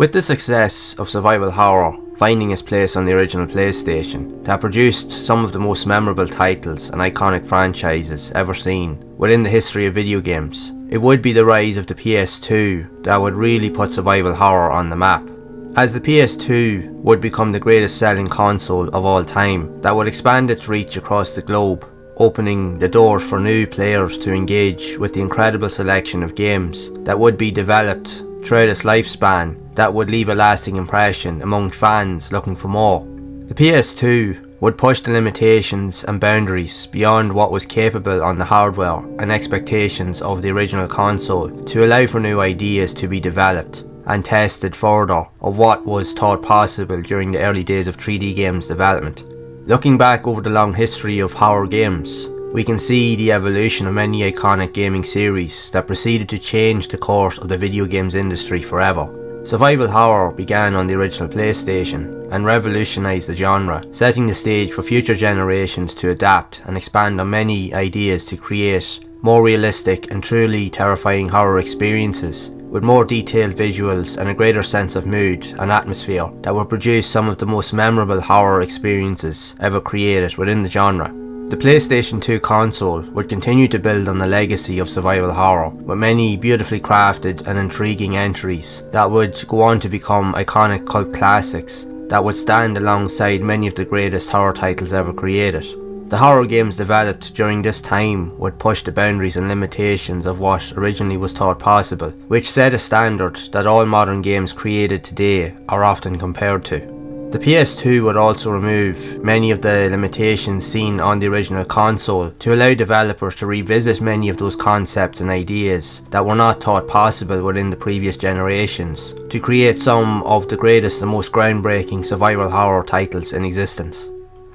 With the success of survival horror finding its place on the original PlayStation, that produced some of the most memorable titles and iconic franchises ever seen within the history of video games, it would be the rise of the PS2 that would really put survival horror on the map. As the PS2 would become the greatest selling console of all time, that would expand its reach across the globe, opening the doors for new players to engage with the incredible selection of games that would be developed throughout its lifespan that would leave a lasting impression among fans looking for more. The PS2 would push the limitations and boundaries beyond what was capable on the hardware and expectations of the original console to allow for new ideas to be developed and tested further of what was thought possible during the early days of 3D games development. Looking back over the long history of horror games, we can see the evolution of many iconic gaming series that proceeded to change the course of the video games industry forever. Survival horror began on the original PlayStation and revolutionised the genre, setting the stage for future generations to adapt and expand on many ideas to create more realistic and truly terrifying horror experiences with more detailed visuals and a greater sense of mood and atmosphere that will produce some of the most memorable horror experiences ever created within the genre. The PlayStation 2 console would continue to build on the legacy of survival horror with many beautifully crafted and intriguing entries that would go on to become iconic cult classics that would stand alongside many of the greatest horror titles ever created. The horror games developed during this time would push the boundaries and limitations of what originally was thought possible, which set a standard that all modern games created today are often compared to. The PS2 would also remove many of the limitations seen on the original console to allow developers to revisit many of those concepts and ideas that were not thought possible within the previous generations to create some of the greatest and most groundbreaking survival horror titles in existence.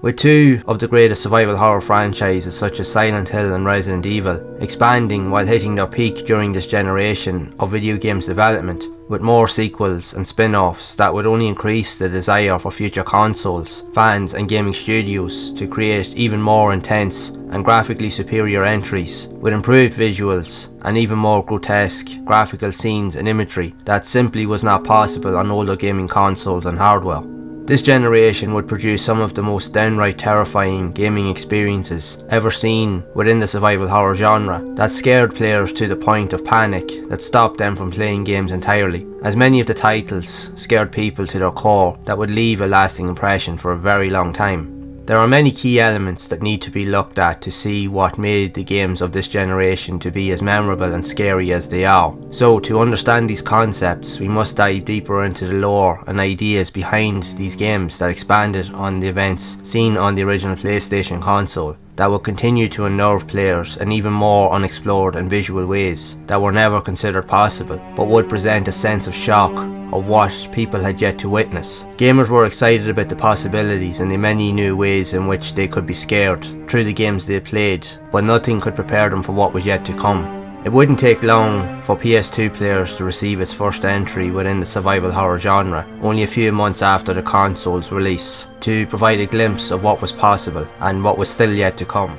With two of the greatest survival horror franchises such as Silent Hill and Resident Evil expanding while hitting their peak during this generation of video games development, with more sequels and spin-offs that would only increase the desire for future consoles, fans and gaming studios to create even more intense and graphically superior entries with improved visuals and even more grotesque graphical scenes and imagery that simply was not possible on older gaming consoles and hardware. This generation would produce some of the most downright terrifying gaming experiences ever seen within the survival horror genre that scared players to the point of panic that stopped them from playing games entirely, as many of the titles scared people to their core that would leave a lasting impression for a very long time. There are many key elements that need to be looked at to see what made the games of this generation to be as memorable and scary as they are. So to understand these concepts, we must dive deeper into the lore and ideas behind these games that expanded on the events seen on the original PlayStation console that will continue to unnerve players in even more unexplored and visual ways that were never considered possible, but would present a sense of shock of what people had yet to witness. Gamers were excited about the possibilities and the many new ways in which they could be scared through the games they played, but nothing could prepare them for what was yet to come. It wouldn't take long for PS2 players to receive its first entry within the survival horror genre, only a few months after the console's release, to provide a glimpse of what was possible and what was still yet to come.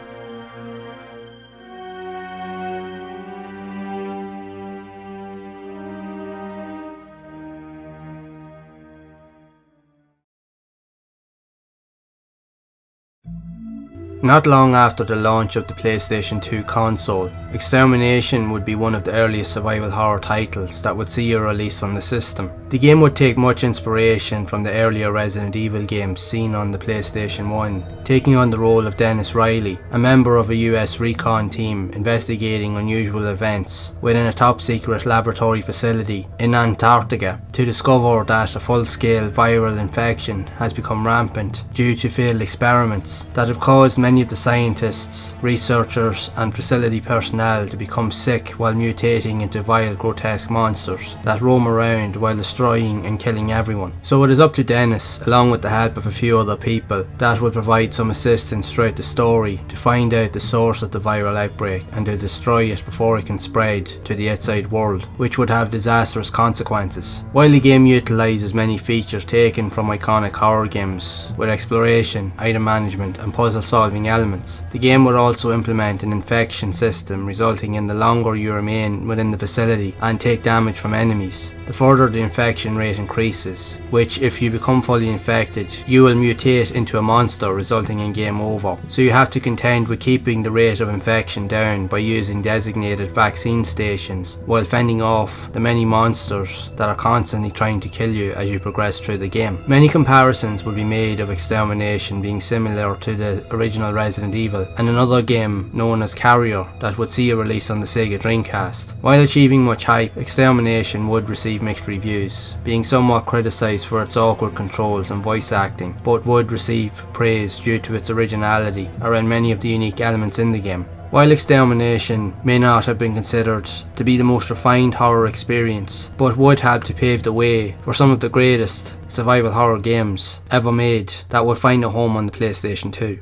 Not long after the launch of the PlayStation 2 console, Extermination would be one of the earliest survival horror titles that would see a release on the system. The game would take much inspiration from the earlier Resident Evil games seen on the PlayStation 1, taking on the role of Dennis Riley, a member of a US recon team investigating unusual events within a top-secret laboratory facility in Antarctica to discover that a full-scale viral infection has become rampant due to failed experiments that have caused many of the scientists, researchers and facility personnel to become sick while mutating into vile, grotesque monsters that roam around while destroying and killing everyone. So it is up to Dennis, along with the help of a few other people, that will provide some assistance throughout the story to find out the source of the viral outbreak and to destroy it before it can spread to the outside world, which would have disastrous consequences. While the game utilises many features taken from iconic horror games with exploration, item management and puzzle solving unnerving elements. The game would also implement an infection system, resulting in the longer you remain within the facility and take damage from enemies, the further the infection rate increases, which if you become fully infected, you will mutate into a monster, resulting in game over. So you have to contend with keeping the rate of infection down by using designated vaccine stations, while fending off the many monsters that are constantly trying to kill you as you progress through the game. Many comparisons would be made of Extermination being similar to the original Resident Evil and another game known as Carrier that would see a release on the Sega Dreamcast. While achieving much hype, Extermination would receive mixed reviews, being somewhat criticised for its awkward controls and voice acting, but would receive praise due to its originality around many of the unique elements in the game. While Extermination may not have been considered to be the most refined horror experience, but would help to pave the way for some of the greatest survival horror games ever made that would find a home on the PlayStation 2.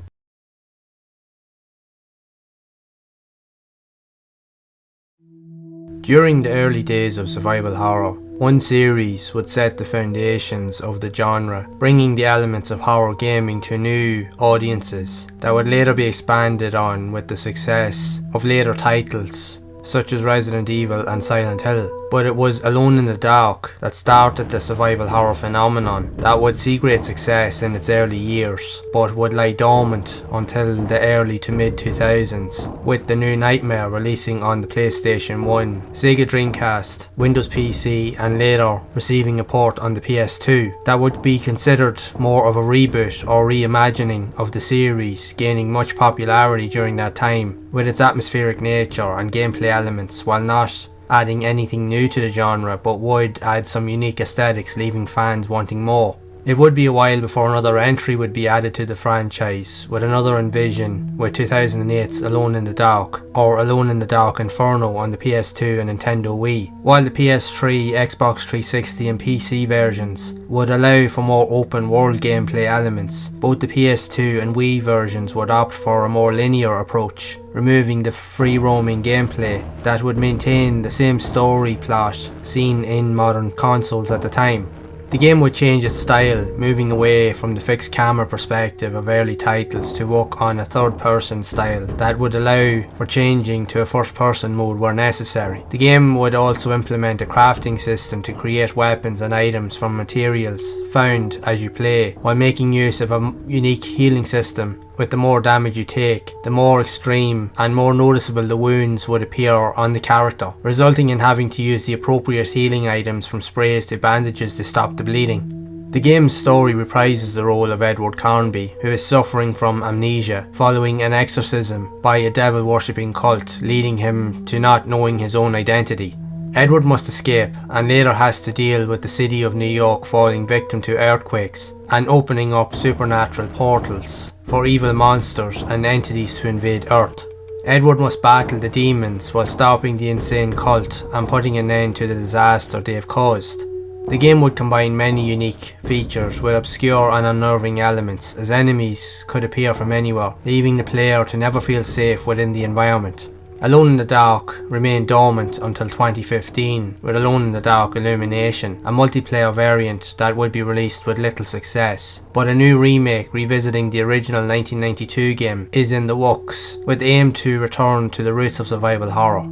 During the early days of survival horror, one series would set the foundations of the genre, bringing the elements of horror gaming to new audiences that would later be expanded on with the success of later titles such as Resident Evil and Silent Hill. But it was Alone in the Dark that started the survival horror phenomenon that would see great success in its early years, but would lie dormant until the early to mid 2000s, with the new Nightmare releasing on the PlayStation 1, Sega Dreamcast, Windows PC and later receiving a port on the PS2 that would be considered more of a reboot or reimagining of the series, gaining much popularity during that time with its atmospheric nature and gameplay elements, while not adding anything new to the genre, but would add some unique aesthetics, leaving fans wanting more. It would be a while before another entry would be added to the franchise, with another Envision with 2008's Alone in the Dark, or Alone in the Dark Inferno on the PS2 and Nintendo Wii, while the PS3, Xbox 360 and PC versions would allow for more open world gameplay elements. Both the PS2 and Wii versions would opt for a more linear approach, removing the free roaming gameplay that would maintain the same story plot seen in modern consoles at the time. The game would change its style, moving away from the fixed camera perspective of early titles to work on a third-person style that would allow for changing to a first-person mode where necessary. The game would also implement a crafting system to create weapons and items from materials found as you play, while making use of a unique healing system. With the more damage you take, the more extreme and more noticeable the wounds would appear on the character, resulting in having to use the appropriate healing items from sprays to bandages to stop the bleeding. The game's story reprises the role of Edward Carnby, who is suffering from amnesia following an exorcism by a devil-worshipping cult, leading him to not knowing his own identity. Edward must escape and later has to deal with the city of New York falling victim to earthquakes and opening up supernatural portals for evil monsters and entities to invade Earth. Edward must battle the demons while stopping the insane cult and putting an end to the disaster they have caused. The game would combine many unique features with obscure and unnerving elements, as enemies could appear from anywhere, leaving the player to never feel safe within the environment. Alone in the Dark remained dormant until 2015 with Alone in the Dark Illumination, a multiplayer variant that would be released with little success, but a new remake revisiting the original 1992 game is in the works, with aim to return to the roots of survival horror.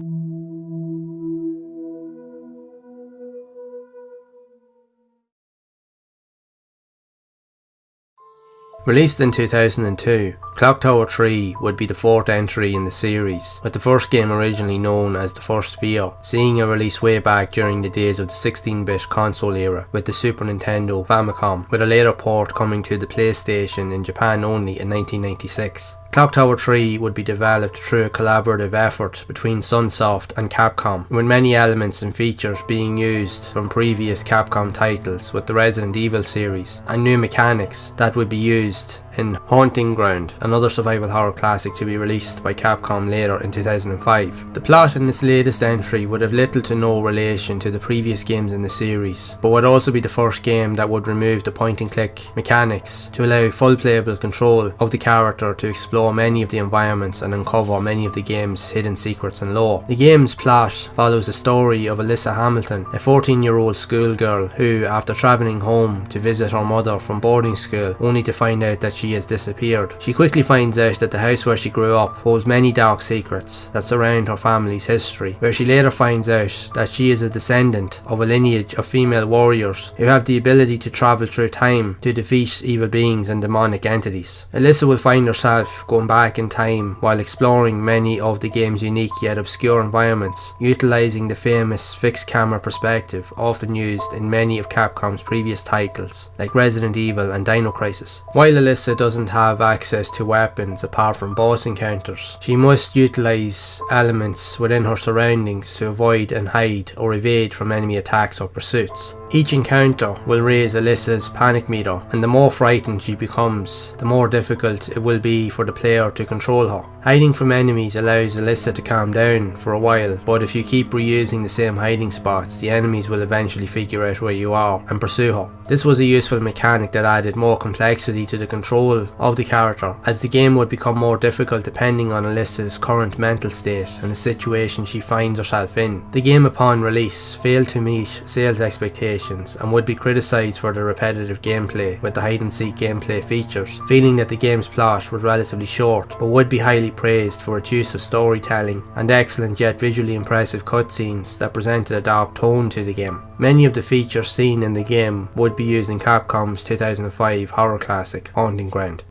Released in 2002, Clock Tower 3 would be the fourth entry in the series, with the first game originally known as The First Fear, seeing a release way back during the days of the 16-bit console era with the Super Nintendo Famicom, with a later port coming to the PlayStation in Japan only in 1996. Clock Tower 3 would be developed through a collaborative effort between Sunsoft and Capcom, with many elements and features being used from previous Capcom titles with the Resident Evil series, and new mechanics that would be used in Haunting Ground, another survival horror classic to be released by Capcom later in 2005. The plot in this latest entry would have little to no relation to the previous games in the series, but would also be the first game that would remove the point and click mechanics to allow full playable control of the character to explore many of the environments and uncover many of the game's hidden secrets and lore. The game's plot follows the story of Alyssa Hamilton, a 14-year-old schoolgirl who, after travelling home to visit her mother from boarding school, only to find out that she she has disappeared. She quickly finds out that the house where she grew up holds many dark secrets that surround her family's history, where she later finds out that she is a descendant of a lineage of female warriors who have the ability to travel through time to defeat evil beings and demonic entities. Alyssa will find herself going back in time while exploring many of the game's unique yet obscure environments, utilising the famous fixed camera perspective often used in many of Capcom's previous titles like Resident Evil and Dino Crisis. While Alyssa doesn't have access to weapons apart from boss encounters, she must utilise elements within her surroundings to avoid and hide or evade from enemy attacks or pursuits. Each encounter will raise Alyssa's panic meter, and the more frightened she becomes, the more difficult it will be for the player to control her. Hiding from enemies allows Alyssa to calm down for a while, but if you keep reusing the same hiding spots, the enemies will eventually figure out where you are and pursue her. This was a useful mechanic that added more complexity to the control of the character, as the game would become more difficult depending on Alyssa's current mental state and the situation she finds herself in. The game upon release failed to meet sales expectations and would be criticised for the repetitive gameplay with the hide and seek gameplay features, feeling that the game's plot was relatively short, but would be highly praised for its use of storytelling and excellent yet visually impressive cutscenes that presented a dark tone to the game. Many of the features seen in the game would be used in Capcom's 2005 horror classic, Haunting Ground.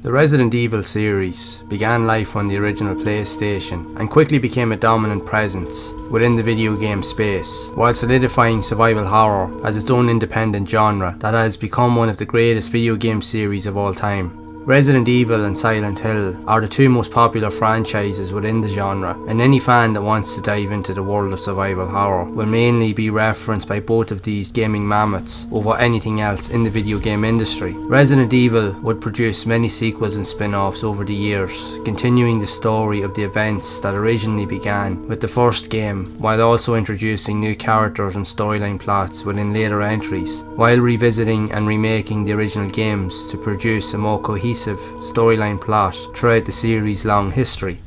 The Resident Evil series began life on the original PlayStation and quickly became a dominant presence within the video game space, while solidifying survival horror as its own independent genre that has become one of the greatest video game series of all time. Resident Evil and Silent Hill are the two most popular franchises within the genre, and any fan that wants to dive into the world of survival horror will mainly be referenced by both of these gaming mammoths over anything else in the video game industry. Resident Evil would produce many sequels and spin-offs over the years, continuing the story of the events that originally began with the first game, while also introducing new characters and storyline plots within later entries, while revisiting and remaking the original games to produce a more cohesive storyline plot throughout the series' long history.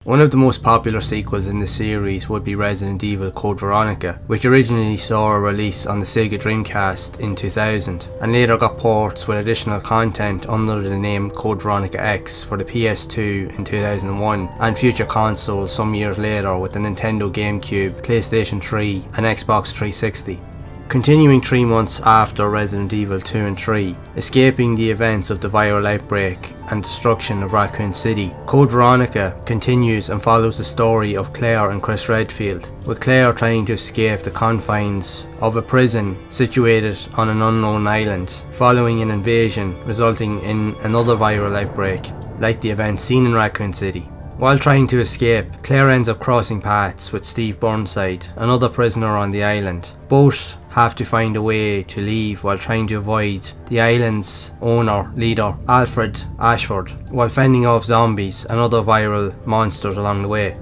One of the most popular sequels in the series would be Resident Evil Code Veronica, which originally saw a release on the Sega Dreamcast in 2000 and later got ports with additional content under the name Code Veronica X for the PS2 in 2001 and future consoles some years later with the Nintendo GameCube, PlayStation 3 and Xbox 360. Continuing 3 months after Resident Evil 2 and 3, escaping the events of the viral outbreak and destruction of Raccoon City, Code Veronica continues and follows the story of Claire and Chris Redfield, with Claire trying to escape the confines of a prison situated on an unknown island, following an invasion resulting in another viral outbreak, like the events seen in Raccoon City. While trying to escape, Claire ends up crossing paths with Steve Burnside, another prisoner on the island. Both have to find a way to leave while trying to avoid the island's leader, Alfred Ashford, while fending off zombies and other viral monsters along the way.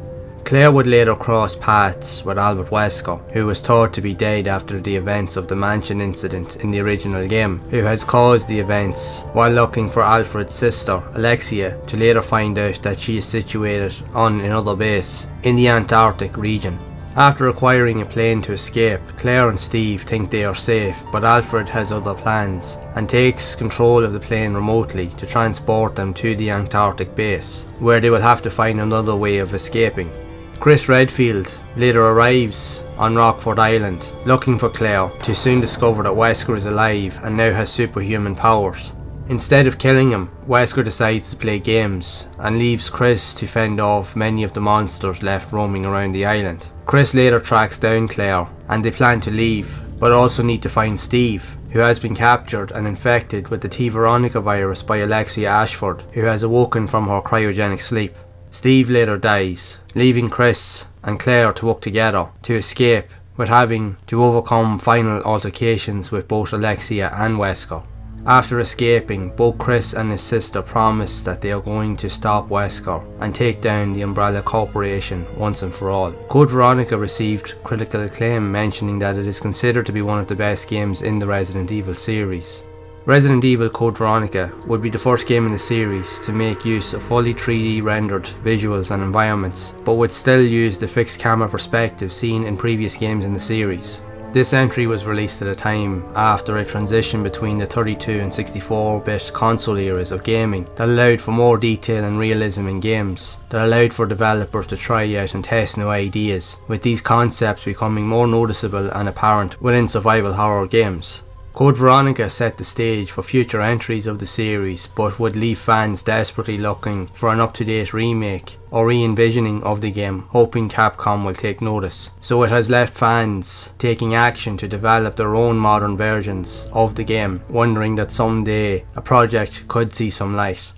Claire would later cross paths with Albert Wesker, who was thought to be dead after the events of the mansion incident in the original game, who has caused the events, while looking for Alfred's sister, Alexia, to later find out that she is situated on another base in the Antarctic region. After acquiring a plane to escape, Claire and Steve think they are safe, but Alfred has other plans and takes control of the plane remotely to transport them to the Antarctic base, where they will have to find another way of escaping. Chris Redfield later arrives on Rockford Island looking for Claire, to soon discover that Wesker is alive and now has superhuman powers. Instead of killing him, Wesker decides to play games and leaves Chris to fend off many of the monsters left roaming around the island. Chris later tracks down Claire and they plan to leave, but also need to find Steve, who has been captured and infected with the T. Veronica virus by Alexia Ashford, who has awoken from her cryogenic sleep. Steve later dies, leaving Chris and Claire to work together to escape, with having to overcome final altercations with both Alexia and Wesker. After escaping, both Chris and his sister promise that they are going to stop Wesker and take down the Umbrella Corporation once and for all. Code Veronica received critical acclaim, mentioning that it is considered to be one of the best games in the Resident Evil series. Resident Evil Code Veronica would be the first game in the series to make use of fully 3D rendered visuals and environments, but would still use the fixed camera perspective seen in previous games in the series. This entry was released at a time after a transition between the 32 and 64-bit console eras of gaming that allowed for more detail and realism in games, that allowed for developers to try out and test new ideas, with these concepts becoming more noticeable and apparent within survival horror games. Code Veronica set the stage for future entries of the series, but would leave fans desperately looking for an up-to-date remake or re-envisioning of the game, hoping Capcom will take notice. So it has left fans taking action to develop their own modern versions of the game, wondering that someday a project could see some light.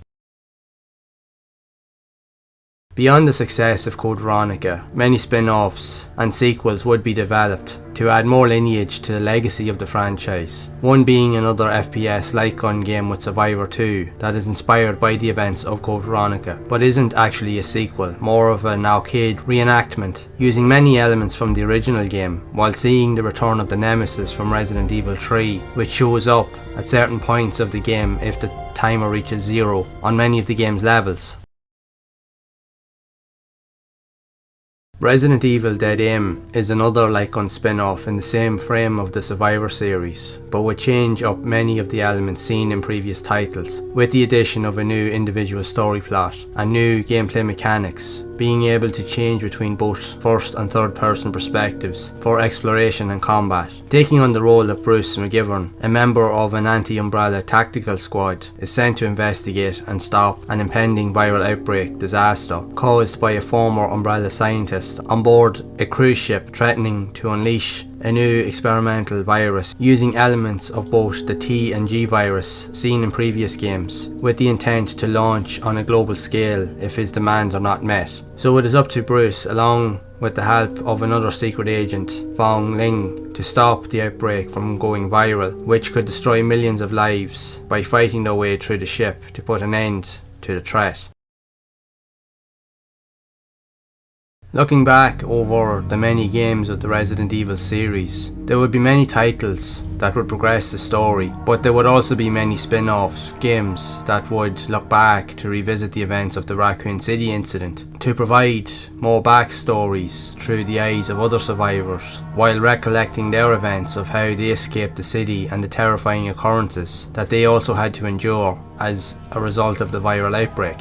Beyond the success of Code Veronica, many spin-offs and sequels would be developed to add more lineage to the legacy of the franchise, one being another FPS light gun game with Survivor 2 that is inspired by the events of Code Veronica, but isn't actually a sequel, more of an arcade reenactment, using many elements from the original game, while seeing the return of the Nemesis from Resident Evil 3, which shows up at certain points of the game if the timer reaches 0 on many of the game's levels. Resident Evil Dead Aim is another light gun spin-off in the same frame of the Survivor series, but would change up many of the elements seen in previous titles, with the addition of a new individual story plot and new gameplay mechanics, being able to change between both first and third person perspectives for exploration and combat. Taking on the role of Bruce McGivern, a member of an anti-Umbrella tactical squad, is sent to investigate and stop an impending viral outbreak disaster caused by a former Umbrella scientist on board a cruise ship threatening to unleash a new experimental virus using elements of both the T and G virus seen in previous games, with the intent to launch on a global scale if his demands are not met. So it is up to Bruce, along with the help of another secret agent, Fong Ling, to stop the outbreak from going viral, which could destroy millions of lives by fighting their way through the ship to put an end to the threat. Looking back over the many games of the Resident Evil series, there would be many titles that would progress the story, but there would also be many spin-off games that would look back to revisit the events of the Raccoon City incident, to provide more backstories through the eyes of other survivors, while recollecting their events of how they escaped the city and the terrifying occurrences that they also had to endure as a result of the viral outbreak.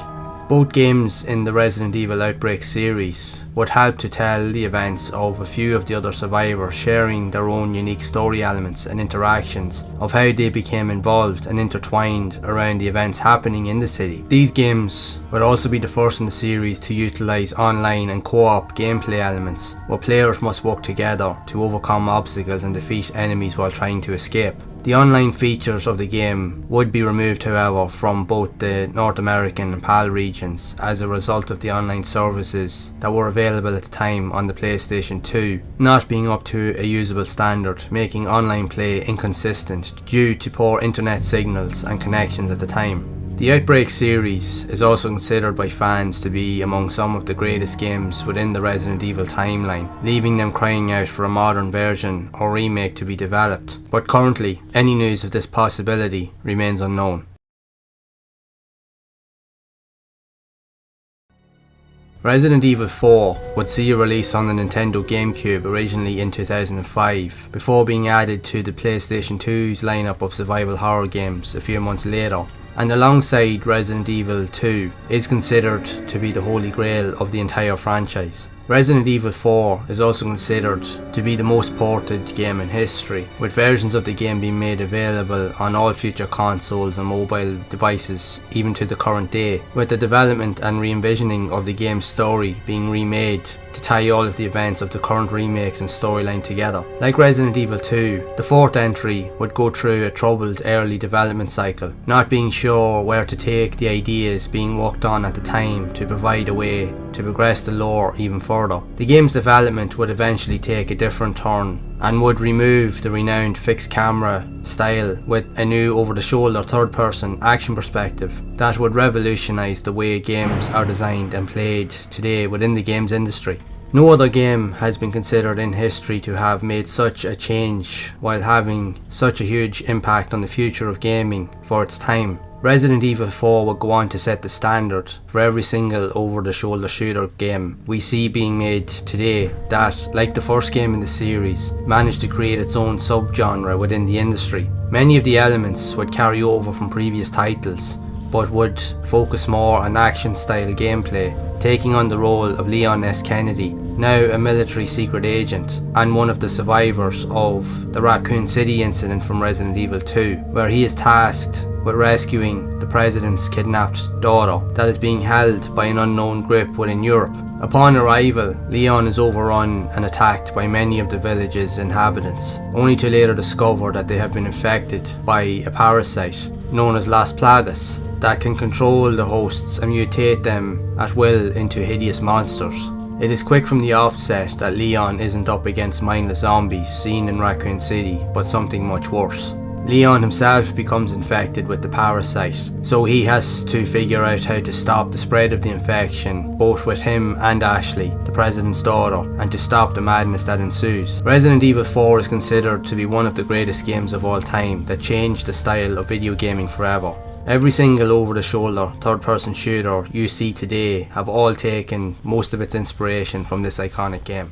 Both games in the Resident Evil Outbreak series would help to tell the events of a few of the other survivors, sharing their own unique story elements and interactions of how they became involved and intertwined around the events happening in the city. These games would also be the first in the series to utilise online and co-op gameplay elements, where players must work together to overcome obstacles and defeat enemies while trying to escape. The online features of the game would be removed, however, from both the North American and PAL regions as a result of the online services that were available at the time on the PlayStation 2 not being up to a usable standard, making online play inconsistent due to poor internet signals and connections at the time. The Outbreak series is also considered by fans to be among some of the greatest games within the Resident Evil timeline, leaving them crying out for a modern version or remake to be developed, but currently any news of this possibility remains unknown. Resident Evil 4 would see a release on the Nintendo GameCube originally in 2005, before being added to the PlayStation 2's lineup of survival horror games a few months later, and alongside Resident Evil 2 is considered to be the holy grail of the entire franchise. Resident Evil 4 is also considered to be the most ported game in history, with versions of the game being made available on all future consoles and mobile devices even to the current day, with the development and re-envisioning of the game's story being remade to tie all of the events of the current remakes and storyline together. Like Resident Evil 2, the fourth entry would go through a troubled early development cycle, not being sure where to take the ideas being worked on at the time to provide a way to progress the lore even further. The game's development would eventually take a different turn and would remove the renowned fixed camera style with a new over-the-shoulder third-person action perspective that would revolutionise the way games are designed and played today within the games industry. No other game has been considered in history to have made such a change while having such a huge impact on the future of gaming for its time. Resident Evil 4 would go on to set the standard for every single over-the-shoulder shooter game we see being made today that, like the first game in the series, managed to create its own subgenre within the industry. Many of the elements would carry over from previous titles, but would focus more on action-style gameplay, taking on the role of Leon S. Kennedy, now a military secret agent and one of the survivors of the Raccoon City incident from Resident Evil 2, where he is tasked with rescuing the president's kidnapped daughter that is being held by an unknown group within Europe. Upon arrival, Leon is overrun and attacked by many of the village's inhabitants, only to later discover that they have been infected by a parasite known as Las Plagas that can control the hosts and mutate them at will into hideous monsters. It is quick from the offset that Leon isn't up against mindless zombies seen in Raccoon City, but something much worse. Leon himself becomes infected with the parasite, so he has to figure out how to stop the spread of the infection, both with him and Ashley, the president's daughter, and to stop the madness that ensues. Resident Evil 4 is considered to be one of the greatest games of all time that changed the style of video gaming forever. Every single over-the-shoulder third-person shooter you see today have all taken most of its inspiration from this iconic game.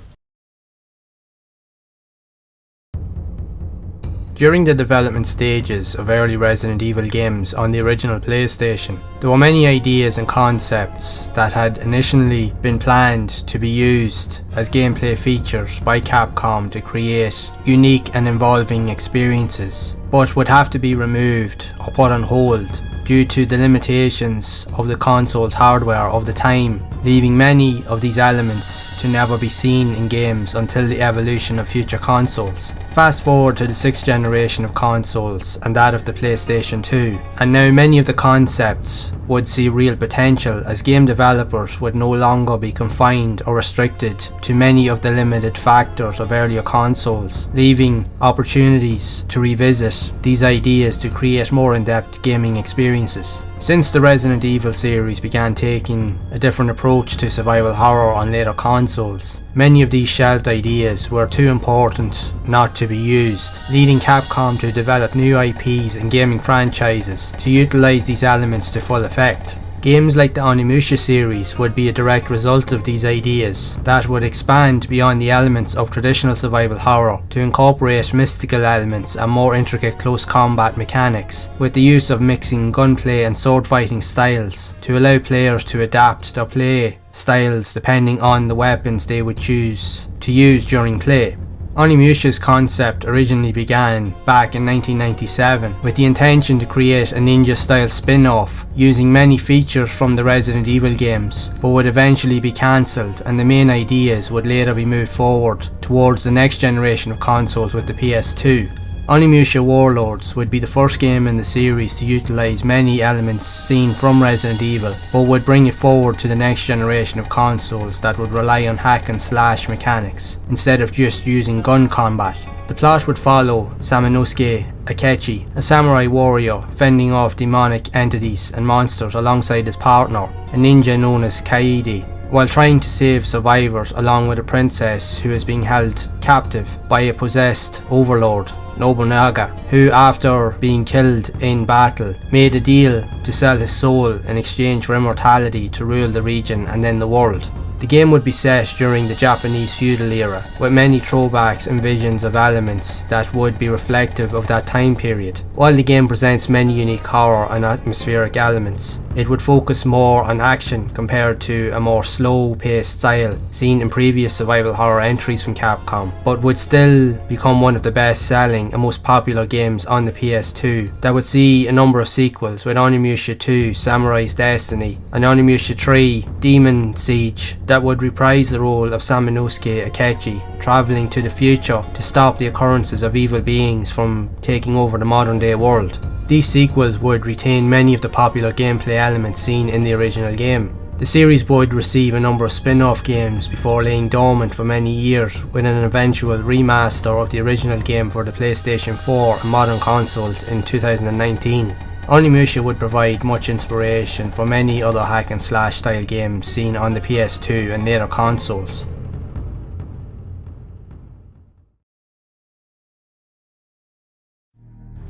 During the development stages of early Resident Evil games on the original PlayStation, there were many ideas and concepts that had initially been planned to be used as gameplay features by Capcom to create unique and involving experiences, but would have to be removed or put on hold due to the limitations of the console's hardware of the time, leaving many of these elements to never be seen in games until the evolution of future consoles. Fast forward to the 6th generation of consoles and that of the PlayStation 2, and now many of the concepts would see real potential as game developers would no longer be confined or restricted to many of the limited factors of earlier consoles, leaving opportunities to revisit these ideas to create more in-depth gaming experiences. Since the Resident Evil series began taking a different approach to survival horror on later consoles, many of these shelved ideas were too important not to be used, leading Capcom to develop new IPs and gaming franchises to utilise these elements to full effect. Games like the Onimusha series would be a direct result of these ideas that would expand beyond the elements of traditional survival horror to incorporate mystical elements and more intricate close combat mechanics, with the use of mixing gunplay and sword fighting styles to allow players to adapt their play styles depending on the weapons they would choose to use during play. Onimusha's concept originally began back in 1997 with the intention to create a ninja-style spin-off using many features from the Resident Evil games, but would eventually be cancelled and the main ideas would later be moved forward towards the next generation of consoles with the PS2. Onimusha Warlords would be the first game in the series to utilise many elements seen from Resident Evil, but would bring it forward to the next generation of consoles that would rely on hack and slash mechanics instead of just using gun combat. The plot would follow Samanosuke Akechi, a samurai warrior fending off demonic entities and monsters alongside his partner, a ninja known as Kaede, while trying to save survivors along with a princess who is being held captive by a possessed overlord, Nobunaga, who after being killed in battle made a deal to sell his soul in exchange for immortality to rule the region and then the world. The game would be set during the Japanese feudal era, with many throwbacks and visions of elements that would be reflective of that time period. While the game presents many unique horror and atmospheric elements, it would focus more on action compared to a more slow-paced style seen in previous survival horror entries from Capcom, but would still become one of the best-selling and most popular games on the PS2 that would see a number of sequels, with Onimusha 2, Samurai's Destiny, and Onimusha 3, Demon Siege, that would reprise the role of Samanosuke Akechi, travelling to the future to stop the occurrences of evil beings from taking over the modern day world. These sequels would retain many of the popular gameplay elements seen in the original game. The series would receive a number of spin-off games before laying dormant for many years, with an eventual remaster of the original game for the PlayStation 4 and modern consoles in 2019. Onimusha would provide much inspiration for many other hack and slash style games seen on the PS2 and later consoles.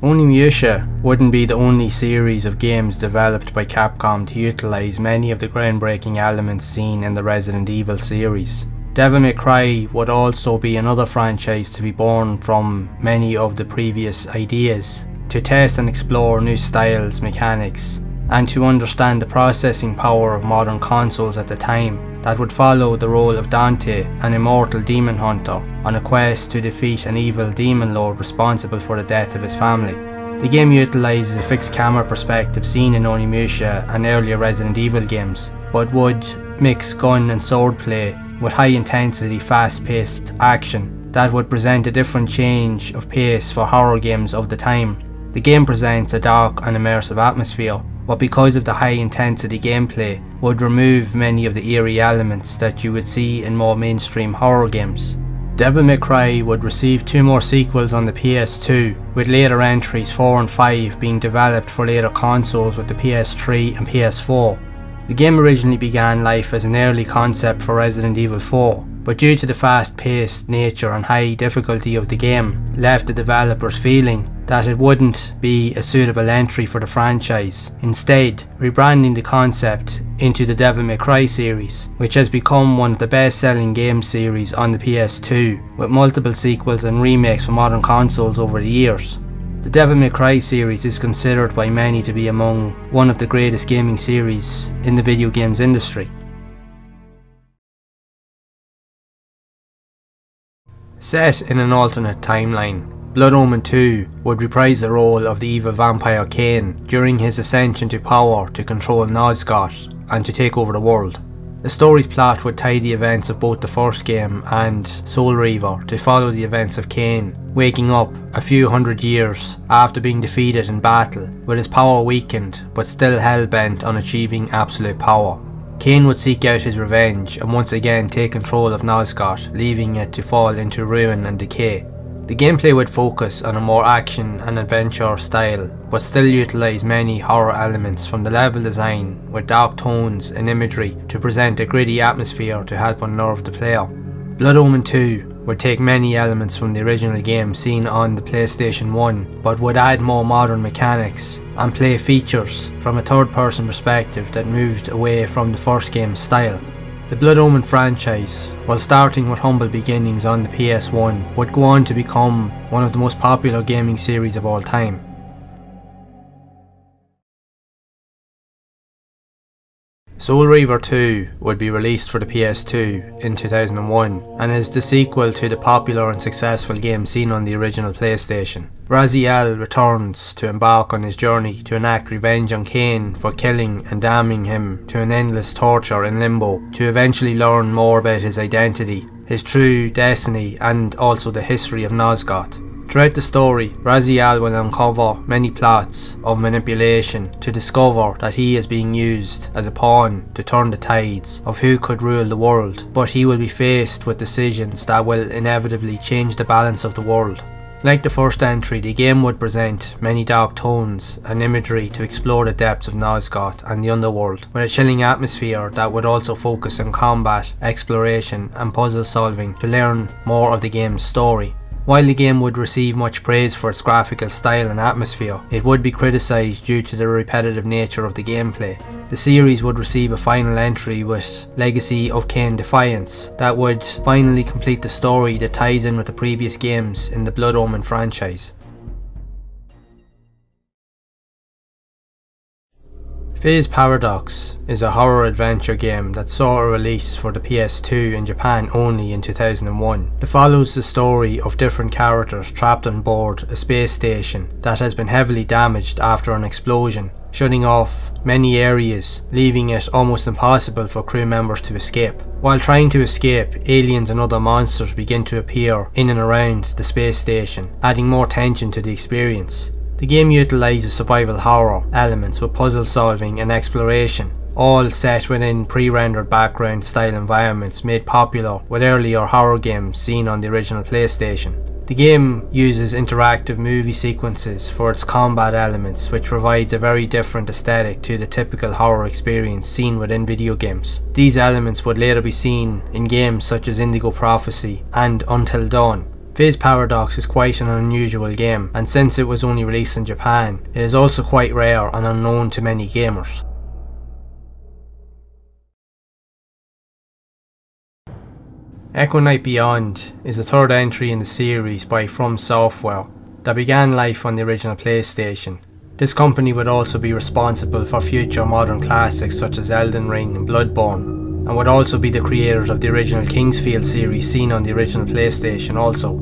Onimusha wouldn't be the only series of games developed by Capcom to utilise many of the groundbreaking elements seen in the Resident Evil series. Devil May Cry would also be another franchise to be born from many of the previous ideas, to test and explore new styles, mechanics, and to understand the processing power of modern consoles at the time, that would follow the role of Dante, an immortal demon hunter, on a quest to defeat an evil demon lord responsible for the death of his family. The game utilises a fixed camera perspective seen in Onimusha and earlier Resident Evil games, but would mix gun and sword play with high intensity, fast paced action that would present a different change of pace for horror games of the time. The game presents a dark and immersive atmosphere, but because of the high intensity gameplay, would remove many of the eerie elements that you would see in more mainstream horror games. Devil May Cry would receive 2 more sequels on the PS2, with later entries 4 and 5 being developed for later consoles with the PS3 and PS4. The game originally began life as an early concept for Resident Evil 4, but due to the fast-paced nature and high difficulty of the game, left the developers feeling that it wouldn't be a suitable entry for the franchise, instead rebranding the concept into the Devil May Cry series, which has become one of the best-selling game series on the PS2, with multiple sequels and remakes for modern consoles over the years. The Devil May Cry series is considered by many to be among one of the greatest gaming series in the video games industry. Set in an alternate timeline, Blood Omen 2 would reprise the role of the evil vampire Cain during his ascension to power to control Nosgoth and to take over the world. The story's plot would tie the events of both the first game and Soul Reaver to follow the events of Cain, waking up a few hundred years after being defeated in battle, with his power weakened but still hell-bent on achieving absolute power. Cain would seek out his revenge and once again take control of Nosgoth, leaving it to fall into ruin and decay. The gameplay would focus on a more action and adventure style, but still utilise many horror elements from the level design with dark tones and imagery to present a gritty atmosphere to help unnerve the player. Blood Omen 2 would take many elements from the original game seen on the PlayStation 1, but would add more modern mechanics and play features from a third-person perspective that moved away from the first game's style. The Blood Omen franchise, while starting with humble beginnings on the PS1, would go on to become one of the most popular gaming series of all time. Soul Reaver 2 would be released for the PS2 in 2001 and is the sequel to the popular and successful game seen on the original PlayStation. Raziel returns to embark on his journey to enact revenge on Cain for killing and damning him to an endless torture in limbo, to eventually learn more about his identity, his true destiny, and also the history of Nosgoth. Throughout the story, Raziel will uncover many plots of manipulation to discover that he is being used as a pawn to turn the tides of who could rule the world, but he will be faced with decisions that will inevitably change the balance of the world. Like the first entry, the game would present many dark tones and imagery to explore the depths of Nosgoth and the underworld, with a chilling atmosphere that would also focus on combat, exploration and puzzle solving to learn more of the game's story. While the game would receive much praise for its graphical style and atmosphere, it would be criticised due to the repetitive nature of the gameplay. The series would receive a final entry with Legacy of Cain Defiance that would finally complete the story that ties in with the previous games in the Blood Omen franchise. Phase Paradox is a horror adventure game that saw a release for the PS2 in Japan only in 2001. It follows the story of different characters trapped on board a space station that has been heavily damaged after an explosion, shutting off many areas, leaving it almost impossible for crew members to escape. While trying to escape, aliens and other monsters begin to appear in and around the space station, adding more tension to the experience. The game utilises survival horror elements with puzzle solving and exploration, all set within pre-rendered background style environments made popular with earlier horror games seen on the original PlayStation. The game uses interactive movie sequences for its combat elements, which provides a very different aesthetic to the typical horror experience seen within video games. These elements would later be seen in games such as Indigo Prophecy and Until Dawn. Phase Paradox is quite an unusual game, and since it was only released in Japan, it is also quite rare and unknown to many gamers. Echo Knight Beyond is the third entry in the series by From Software that began life on the original PlayStation. This company would also be responsible for future modern classics such as Elden Ring and Bloodborne, and would also be the creators of the original Kingsfield series seen on the original PlayStation also.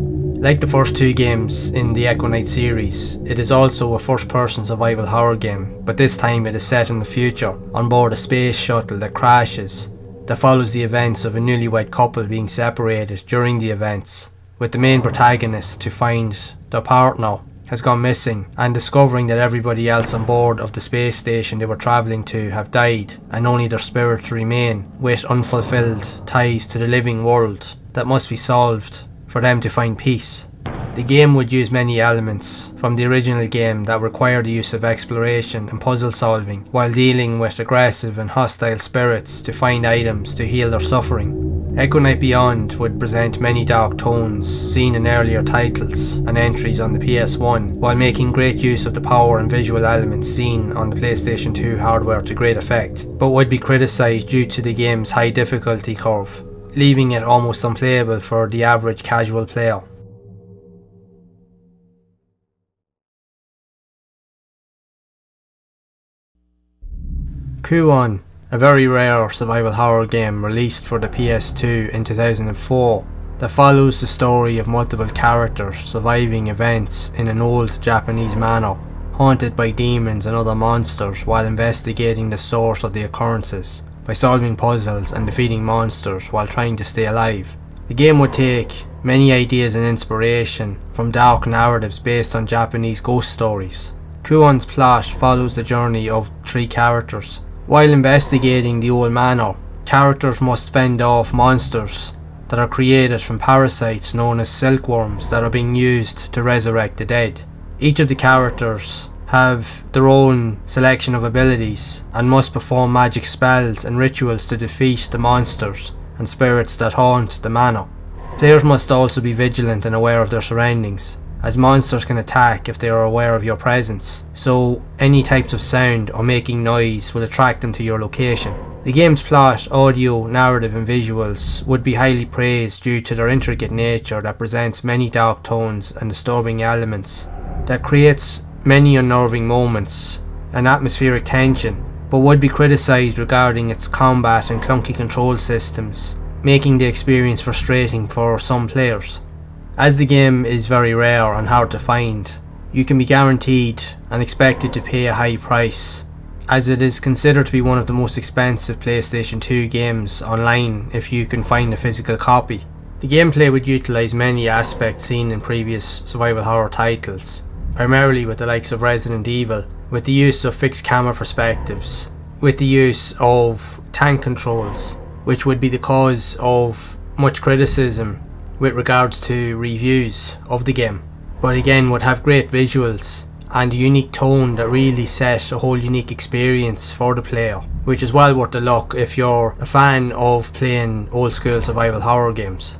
Like the first two games in the Echo Knight series, it is also a first-person survival horror game, but this time it is set in the future, on board a space shuttle that crashes, that follows the events of a newlywed couple being separated during the events, with the main protagonist to find their partner has gone missing and discovering that everybody else on board of the space station they were travelling to have died and only their spirits remain with unfulfilled ties to the living world that must be solved for them to find peace. The game would use many elements from the original game that require the use of exploration and puzzle solving while dealing with aggressive and hostile spirits to find items to heal their suffering. Echo Knight Beyond would present many dark tones seen in earlier titles and entries on the PS1, while making great use of the power and visual elements seen on the PlayStation 2 hardware to great effect, but would be criticised due to the game's high difficulty curve, leaving it almost unplayable for the average casual player. Kuon, a very rare survival horror game released for the PS2 in 2004 that follows the story of multiple characters surviving events in an old Japanese manor, haunted by demons and other monsters while investigating the source of the occurrences by solving puzzles and defeating monsters while trying to stay alive. The game would take many ideas and inspiration from dark narratives based on Japanese ghost stories. Kuon's plot follows the journey of three characters. While investigating the old manor, characters must fend off monsters that are created from parasites known as silkworms that are being used to resurrect the dead. Each of the characters have their own selection of abilities and must perform magic spells and rituals to defeat the monsters and spirits that haunt the manor. Players must also be vigilant and aware of their surroundings, as monsters can attack if they are aware of your presence, so any types of sound or making noise will attract them to your location. The game's plot, audio, narrative and visuals would be highly praised due to their intricate nature that presents many dark tones and disturbing elements, that creates many unnerving moments and atmospheric tension, but would be criticised regarding its combat and clunky control systems, making the experience frustrating for some players. As the game is very rare and hard to find, you can be guaranteed and expected to pay a high price, as it is considered to be one of the most expensive PlayStation 2 games online if you can find a physical copy. The gameplay would utilise many aspects seen in previous survival horror titles, primarily with the likes of Resident Evil, with the use of fixed camera perspectives, with the use of tank controls, which would be the cause of much criticism with regards to reviews of the game, but again would have great visuals and a unique tone that really set a whole unique experience for the player, which is well worth a look if you're a fan of playing old school survival horror games.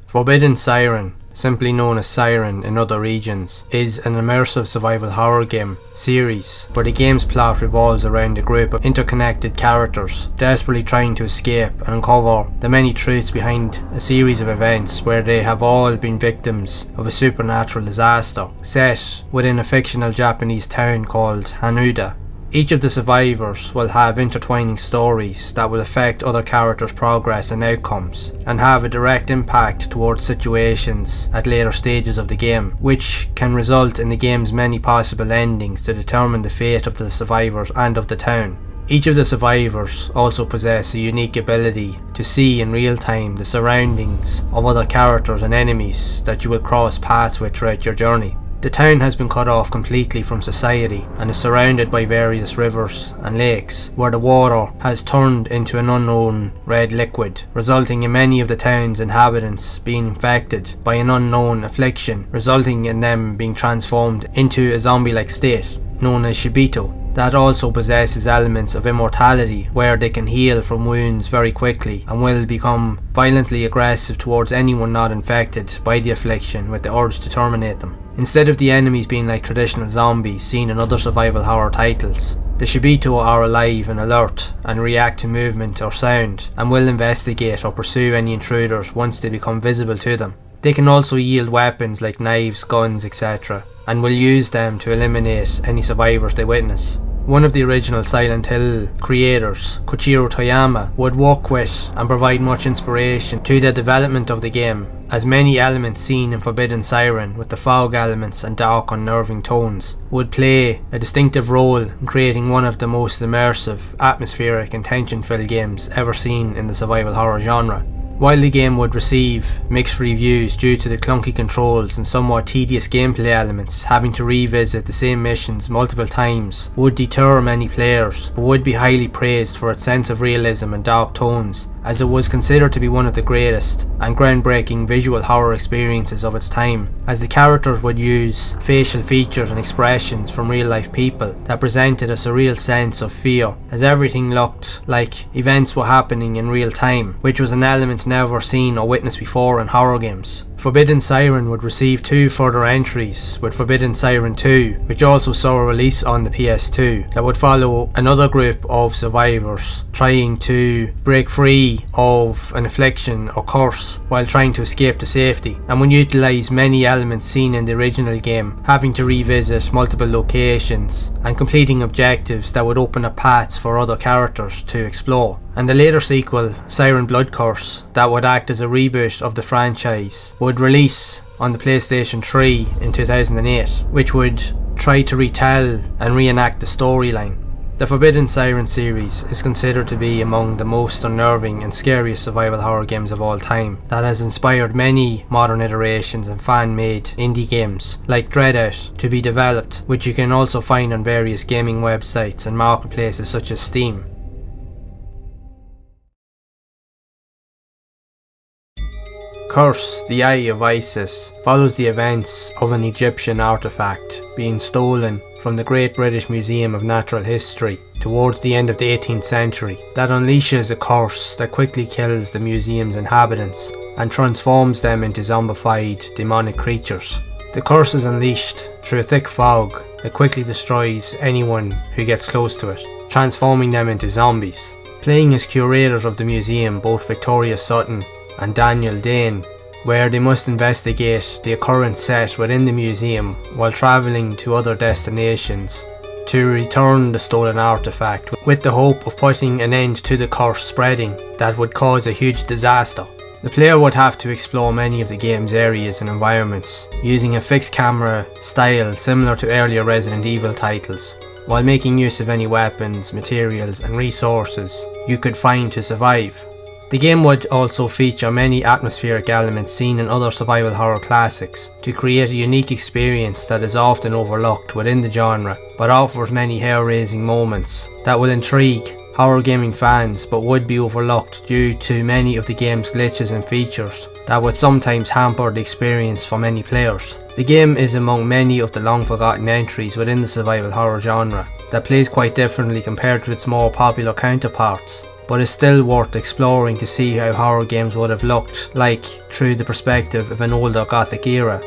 Forbidden Siren, simply known as Siren in other regions, is an immersive survival horror game series where the game's plot revolves around a group of interconnected characters desperately trying to escape and uncover the many truths behind a series of events where they have all been victims of a supernatural disaster set within a fictional Japanese town called Hanuda. Each of the survivors will have intertwining stories that will affect other characters' progress and outcomes, and have a direct impact towards situations at later stages of the game, which can result in the game's many possible endings to determine the fate of the survivors and of the town. Each of the survivors also possess a unique ability to see in real time the surroundings of other characters and enemies that you will cross paths with throughout your journey. The town has been cut off completely from society and is surrounded by various rivers and lakes where the water has turned into an unknown red liquid, resulting in many of the town's inhabitants being infected by an unknown affliction, resulting in them being transformed into a zombie-like state known as Shibito that also possesses elements of immortality where they can heal from wounds very quickly and will become violently aggressive towards anyone not infected by the affliction with the urge to terminate them. Instead of the enemies being like traditional zombies seen in other survival horror titles, the Shibito are alive and alert and react to movement or sound and will investigate or pursue any intruders once they become visible to them. They can also yield weapons like knives, guns, etc. and will use them to eliminate any survivors they witness. One of the original Silent Hill creators, Koichiro Toyama, would work with and provide much inspiration to the development of the game, as many elements seen in Forbidden Siren with the fog elements and dark unnerving tones would play a distinctive role in creating one of the most immersive, atmospheric and tension-filled games ever seen in the survival horror genre. While the game would receive mixed reviews due to the clunky controls and somewhat tedious gameplay elements, having to revisit the same missions multiple times would deter many players, but would be highly praised for its sense of realism and dark tones, as it was considered to be one of the greatest and groundbreaking visual horror experiences of its time, as the characters would use facial features and expressions from real life people that presented a surreal sense of fear, as everything looked like events were happening in real time, which was an element never seen or witnessed before in horror games. Forbidden Siren would receive 2 further entries, with Forbidden Siren 2, which also saw a release on the PS2, that would follow another group of survivors trying to break free of an affliction or curse while trying to escape to safety, and would utilise many elements seen in the original game, having to revisit multiple locations and completing objectives that would open up paths for other characters to explore. And the later sequel, Siren Blood Curse, that would act as a reboot of the franchise, would release on the PlayStation 3 in 2008, which would try to retell and reenact the storyline. The Forbidden Siren series is considered to be among the most unnerving and scariest survival horror games of all time, that has inspired many modern iterations and fan-made indie games like Dreadout to be developed, which you can also find on various gaming websites and marketplaces such as Steam. Curse, the Eye of Isis, follows the events of an Egyptian artifact being stolen from the Great British Museum of Natural History towards the end of the 18th century that unleashes a curse that quickly kills the museum's inhabitants and transforms them into zombified demonic creatures. The curse is unleashed through a thick fog that quickly destroys anyone who gets close to it, transforming them into zombies. Playing as curators of the museum, both Victoria Sutton and Daniel Dane, where they must investigate the occurrence set within the museum while travelling to other destinations to return the stolen artefact, with the hope of putting an end to the curse spreading that would cause a huge disaster. The player would have to explore many of the game's areas and environments using a fixed camera style similar to earlier Resident Evil titles, while making use of any weapons, materials and resources you could find to survive. The game would also feature many atmospheric elements seen in other survival horror classics to create a unique experience that is often overlooked within the genre, but offers many hair-raising moments that will intrigue horror gaming fans but would be overlooked due to many of the game's glitches and features that would sometimes hamper the experience for many players. The game is among many of the long-forgotten entries within the survival horror genre that plays quite differently compared to its more popular counterparts, but is still worth exploring to see how horror games would have looked like through the perspective of an older Gothic era.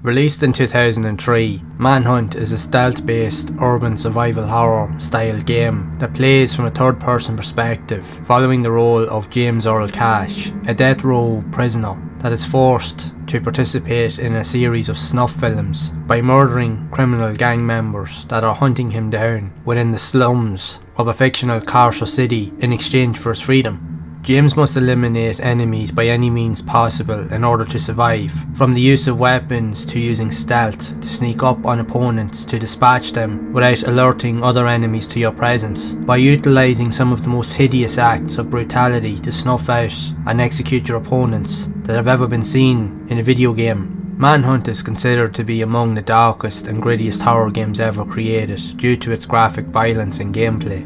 Released in 2003, Manhunt is a stealth-based urban survival horror style game that plays from a third-person perspective, following the role of James Earl Cash, a death row prisoner that is forced to participate in a series of snuff films by murdering criminal gang members that are hunting him down within the slums of a fictional Carcer city in exchange for his freedom. James must eliminate enemies by any means possible in order to survive, from the use of weapons to using stealth to sneak up on opponents to dispatch them without alerting other enemies to your presence, by utilising some of the most hideous acts of brutality to snuff out and execute your opponents that have ever been seen in a video game. Manhunt is considered to be among the darkest and grittiest horror games ever created due to its graphic violence and gameplay.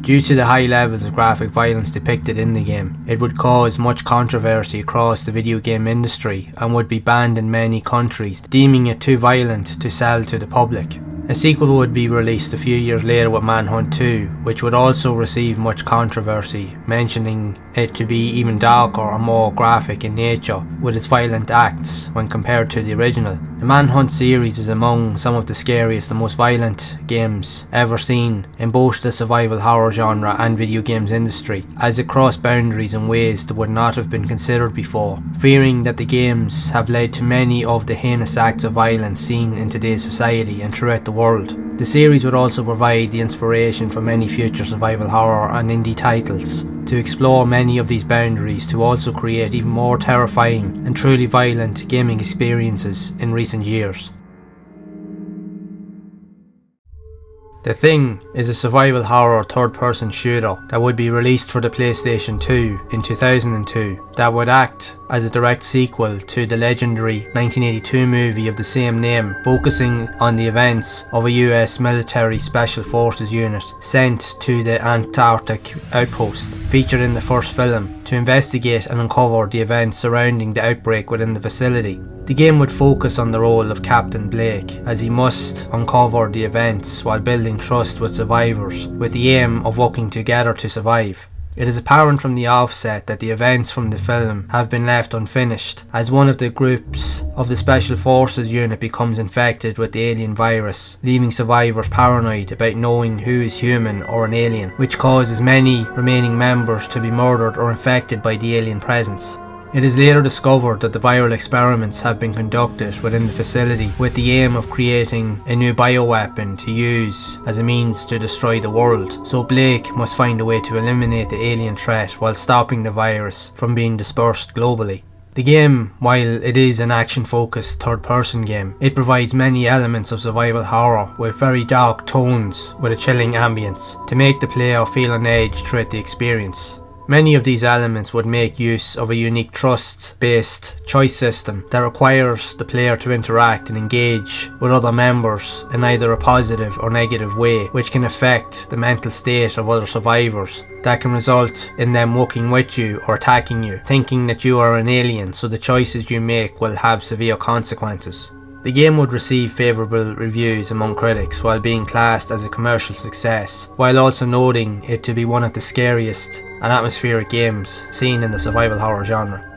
Due to the high levels of graphic violence depicted in the game, it would cause much controversy across the video game industry and would be banned in many countries, deeming it too violent to sell to the public. A sequel would be released a few years later with Manhunt 2, which would also receive much controversy, mentioning it to be even darker or more graphic in nature with its violent acts when compared to the original. The Manhunt series is among some of the scariest and most violent games ever seen in both the survival horror genre and video games industry, as it crossed boundaries in ways that would not have been considered before, fearing that the games have led to many of the heinous acts of violence seen in today's society and throughout the world. The series would also provide the inspiration for many future survival horror and indie titles to explore many of these boundaries, to also create even more terrifying and truly violent gaming experiences in recent years. The Thing is a survival horror third-person shooter that would be released for the PlayStation 2 in 2002 that would act as a direct sequel to the legendary 1982 movie of the same name, focusing on the events of a US military special forces unit sent to the Antarctic outpost, featured in the first film, to investigate and uncover the events surrounding the outbreak within the facility. The game would focus on the role of Captain Blake, as he must uncover the events while building trust with survivors, with the aim of working together to survive. It is apparent from the offset that the events from the film have been left unfinished, as one of the groups of the Special Forces unit becomes infected with the alien virus, leaving survivors paranoid about knowing who is human or an alien, which causes many remaining members to be murdered or infected by the alien presence. It is later discovered that the viral experiments have been conducted within the facility with the aim of creating a new bioweapon to use as a means to destroy the world, so Blake must find a way to eliminate the alien threat while stopping the virus from being dispersed globally. The game, while it is an action-focused third-person game, it provides many elements of survival horror with very dark tones with a chilling ambience to make the player feel on edge throughout the experience. Many of these elements would make use of a unique trust-based choice system that requires the player to interact and engage with other members in either a positive or negative way, which can affect the mental state of other survivors. That can result in them working with you or attacking you, thinking that you are an alien, so the choices you make will have severe consequences. The game would receive favourable reviews among critics while being classed as a commercial success, while also noting it to be one of the scariest and atmospheric games seen in the survival horror genre.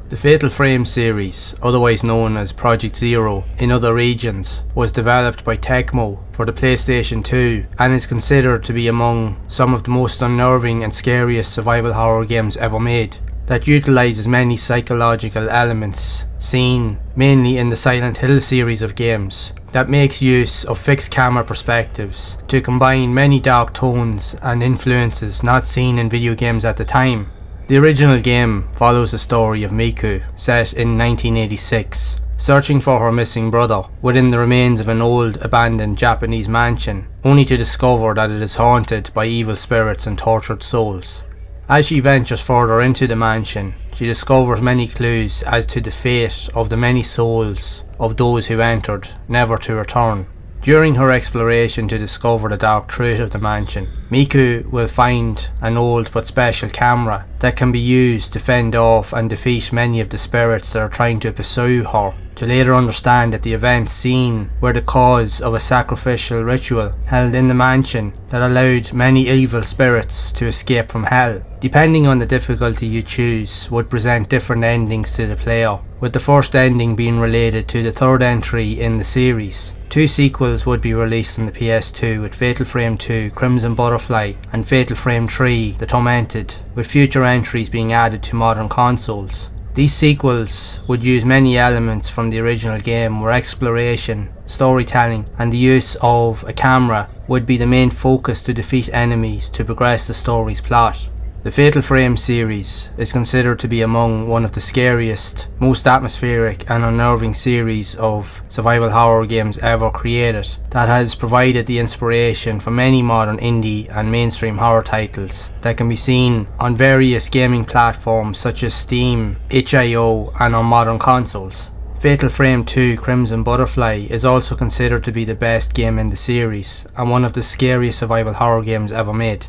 The Fatal Frame series, otherwise known as Project Zero in other regions, was developed by Tecmo for the PlayStation 2 and is considered to be among some of the most unnerving and scariest survival horror games ever made, that utilises many psychological elements seen mainly in the Silent Hill series of games, that makes use of fixed camera perspectives to combine many dark tones and influences not seen in video games at the time. The original game follows the story of Miku, set in 1986, searching for her missing brother within the remains of an old abandoned Japanese mansion, only to discover that it is haunted by evil spirits and tortured souls. As she ventures further into the mansion, she discovers many clues as to the fate of the many souls of those who entered, never to return. During her exploration to discover the dark truth of the mansion, Miku will find an old but special camera that can be used to fend off and defeat many of the spirits that are trying to pursue her, to later understand that the events seen were the cause of a sacrificial ritual held in the mansion that allowed many evil spirits to escape from hell. Depending on the difficulty you choose, would present different endings to the player, with the first ending being related to the third entry in the series. 2 sequels would be released on the PS2, with Fatal Frame 2 Crimson Butterfly and Fatal Frame 3 The Tormented, with future entries being added to modern consoles. These sequels would use many elements from the original game, where exploration, storytelling and the use of a camera would be the main focus to defeat enemies to progress the story's plot. The Fatal Frame series is considered to be among one of the scariest, most atmospheric and unnerving series of survival horror games ever created, that has provided the inspiration for many modern indie and mainstream horror titles that can be seen on various gaming platforms such as Steam, itch.io and on modern consoles. Fatal Frame 2 Crimson Butterfly is also considered to be the best game in the series, and one of the scariest survival horror games ever made.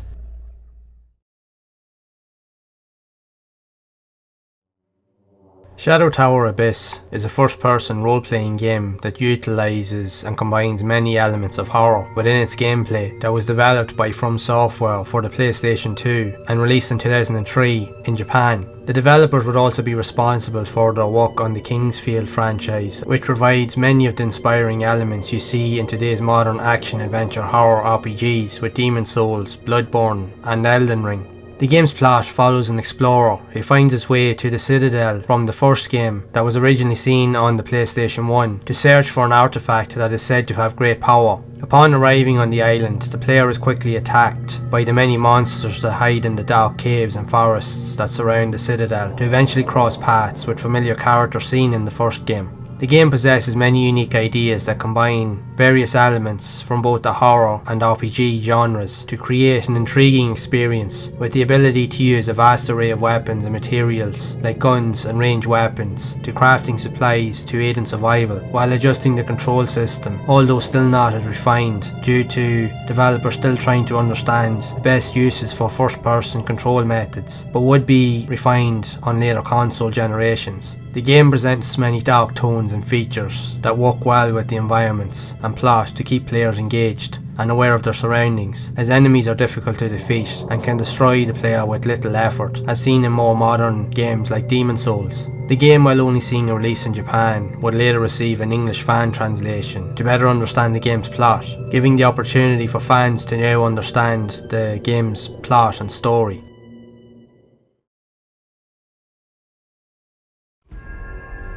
Shadow Tower Abyss is a first-person role-playing game that utilises and combines many elements of horror within its gameplay that was developed by From Software for the PlayStation 2 and released in 2003 in Japan. The developers would also be responsible for their work on the Kingsfield franchise, which provides many of the inspiring elements you see in today's modern action-adventure horror RPGs with Demon Souls, Bloodborne and Elden Ring. The game's plot follows an explorer who finds his way to the Citadel from the first game that was originally seen on the PlayStation 1 to search for an artifact that is said to have great power. Upon arriving on the island, the player is quickly attacked by the many monsters that hide in the dark caves and forests that surround the Citadel to eventually cross paths with familiar characters seen in the first game. The game possesses many unique ideas that combine various elements from both the horror and RPG genres to create an intriguing experience with the ability to use a vast array of weapons and materials like guns and ranged weapons to crafting supplies to aid in survival while adjusting the control system, although still not as refined due to developers still trying to understand the best uses for first-person control methods, but would be refined on later console generations. The game presents many dark tones and features that work well with the environments and plot to keep players engaged and aware of their surroundings, as enemies are difficult to defeat and can destroy the player with little effort, as seen in more modern games like Demon Souls. The game, while only seeing a release in Japan, would later receive an English fan translation to better understand the game's plot, giving the opportunity for fans to now understand the game's plot and story.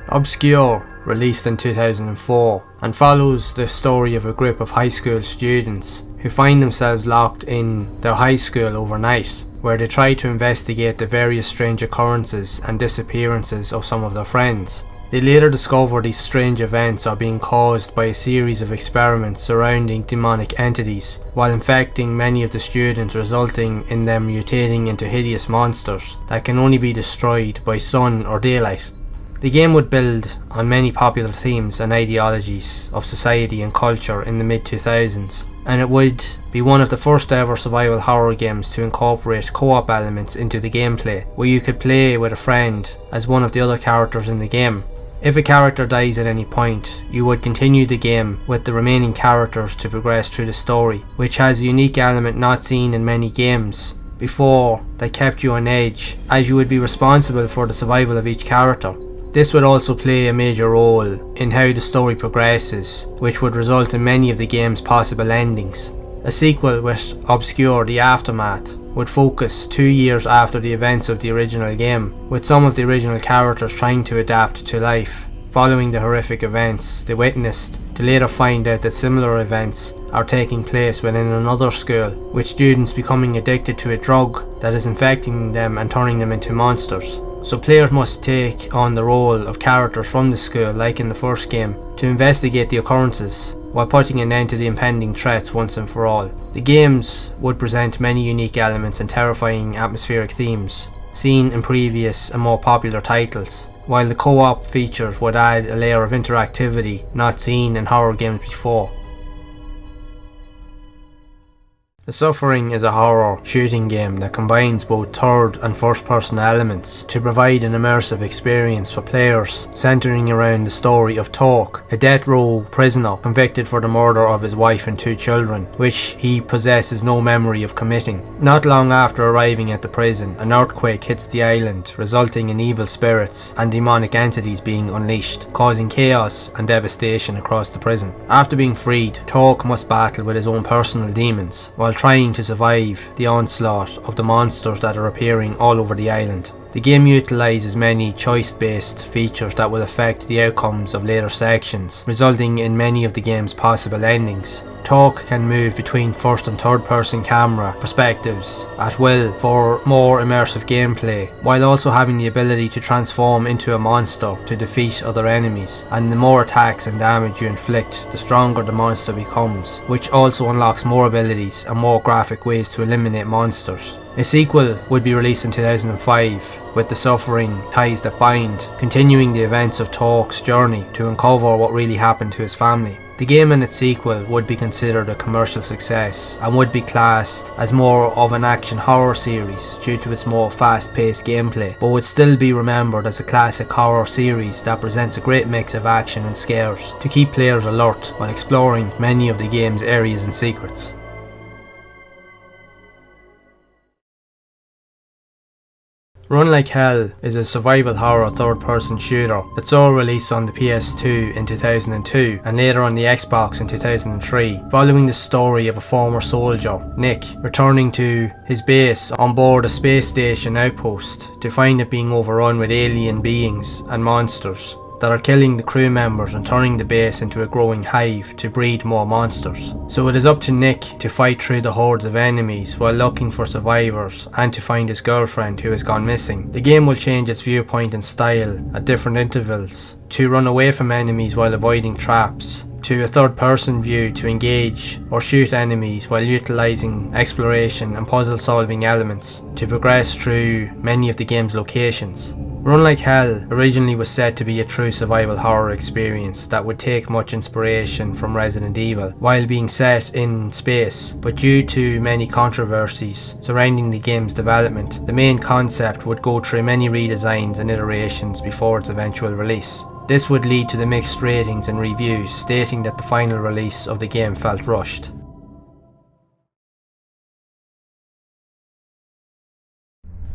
Obscure, released in 2004, and follows the story of a group of high school students who find themselves locked in their high school overnight, where they try to investigate the various strange occurrences and disappearances of some of their friends. They later discover these strange events are being caused by a series of experiments surrounding demonic entities, while infecting many of the students, resulting in them mutating into hideous monsters that can only be destroyed by sun or daylight. The game would build on many popular themes and ideologies of society and culture in the mid-2000s, and it would be one of the first ever survival horror games to incorporate co-op elements into the gameplay, where you could play with a friend as one of the other characters in the game. If a character dies at any point, you would continue the game with the remaining characters to progress through the story, which has a unique element not seen in many games before that kept you on edge, as you would be responsible for the survival of each character. This would also play a major role in how the story progresses, which would result in many of the game's possible endings. A sequel with Obscure: The Aftermath would focus 2 years after the events of the original game, with some of the original characters trying to adapt to life following the horrific events they witnessed, to later find out that similar events are taking place within another school, with students becoming addicted to a drug that is infecting them and turning them into monsters. So players must take on the role of characters from the school, like in the first game, to investigate the occurrences while putting an end to the impending threats once and for all. The games would present many unique elements and terrifying atmospheric themes seen in previous and more popular titles, while the co-op features would add a layer of interactivity not seen in horror games before. The Suffering is a horror shooting game that combines both third and first person elements to provide an immersive experience for players, centering around the story of Torque, a death row prisoner convicted for the murder of his wife and 2 children, which he possesses no memory of committing. Not long after arriving at the prison, an earthquake hits the island, resulting in evil spirits and demonic entities being unleashed, causing chaos and devastation across the prison. After being freed, Torque must battle with his own personal demons, while trying to survive the onslaught of the monsters that are appearing all over the island. The game utilises many choice-based features that will affect the outcomes of later sections, resulting in many of the game's possible endings. Torque can move between first and third person camera perspectives at will for more immersive gameplay, while also having the ability to transform into a monster to defeat other enemies, and the more attacks and damage you inflict, the stronger the monster becomes, which also unlocks more abilities and more graphic ways to eliminate monsters. A sequel would be released in 2005, with The Suffering Ties That Bind, continuing the events of Torque's journey to uncover what really happened to his family. The game and its sequel would be considered a commercial success and would be classed as more of an action horror series due to its more fast-paced gameplay, but would still be remembered as a classic horror series that presents a great mix of action and scares to keep players alert while exploring many of the game's areas and secrets. Run Like Hell is a survival horror third-person shooter that saw a release on the PS2 in 2002 and later on the Xbox in 2003, following the story of a former soldier, Nick, returning to his base on board a space station outpost to find it being overrun with alien beings and monsters that are killing the crew members and turning the base into a growing hive to breed more monsters. So it is up to Nick to fight through the hordes of enemies while looking for survivors and to find his girlfriend who has gone missing. The game will change its viewpoint and style at different intervals to run away from enemies while avoiding traps, to a third-person view to engage or shoot enemies while utilising exploration and puzzle-solving elements to progress through many of the game's locations. Run Like Hell originally was said to be a true survival horror experience that would take much inspiration from Resident Evil while being set in space, but due to many controversies surrounding the game's development, the main concept would go through many redesigns and iterations before its eventual release. This would lead to the mixed ratings and reviews stating that the final release of the game felt rushed.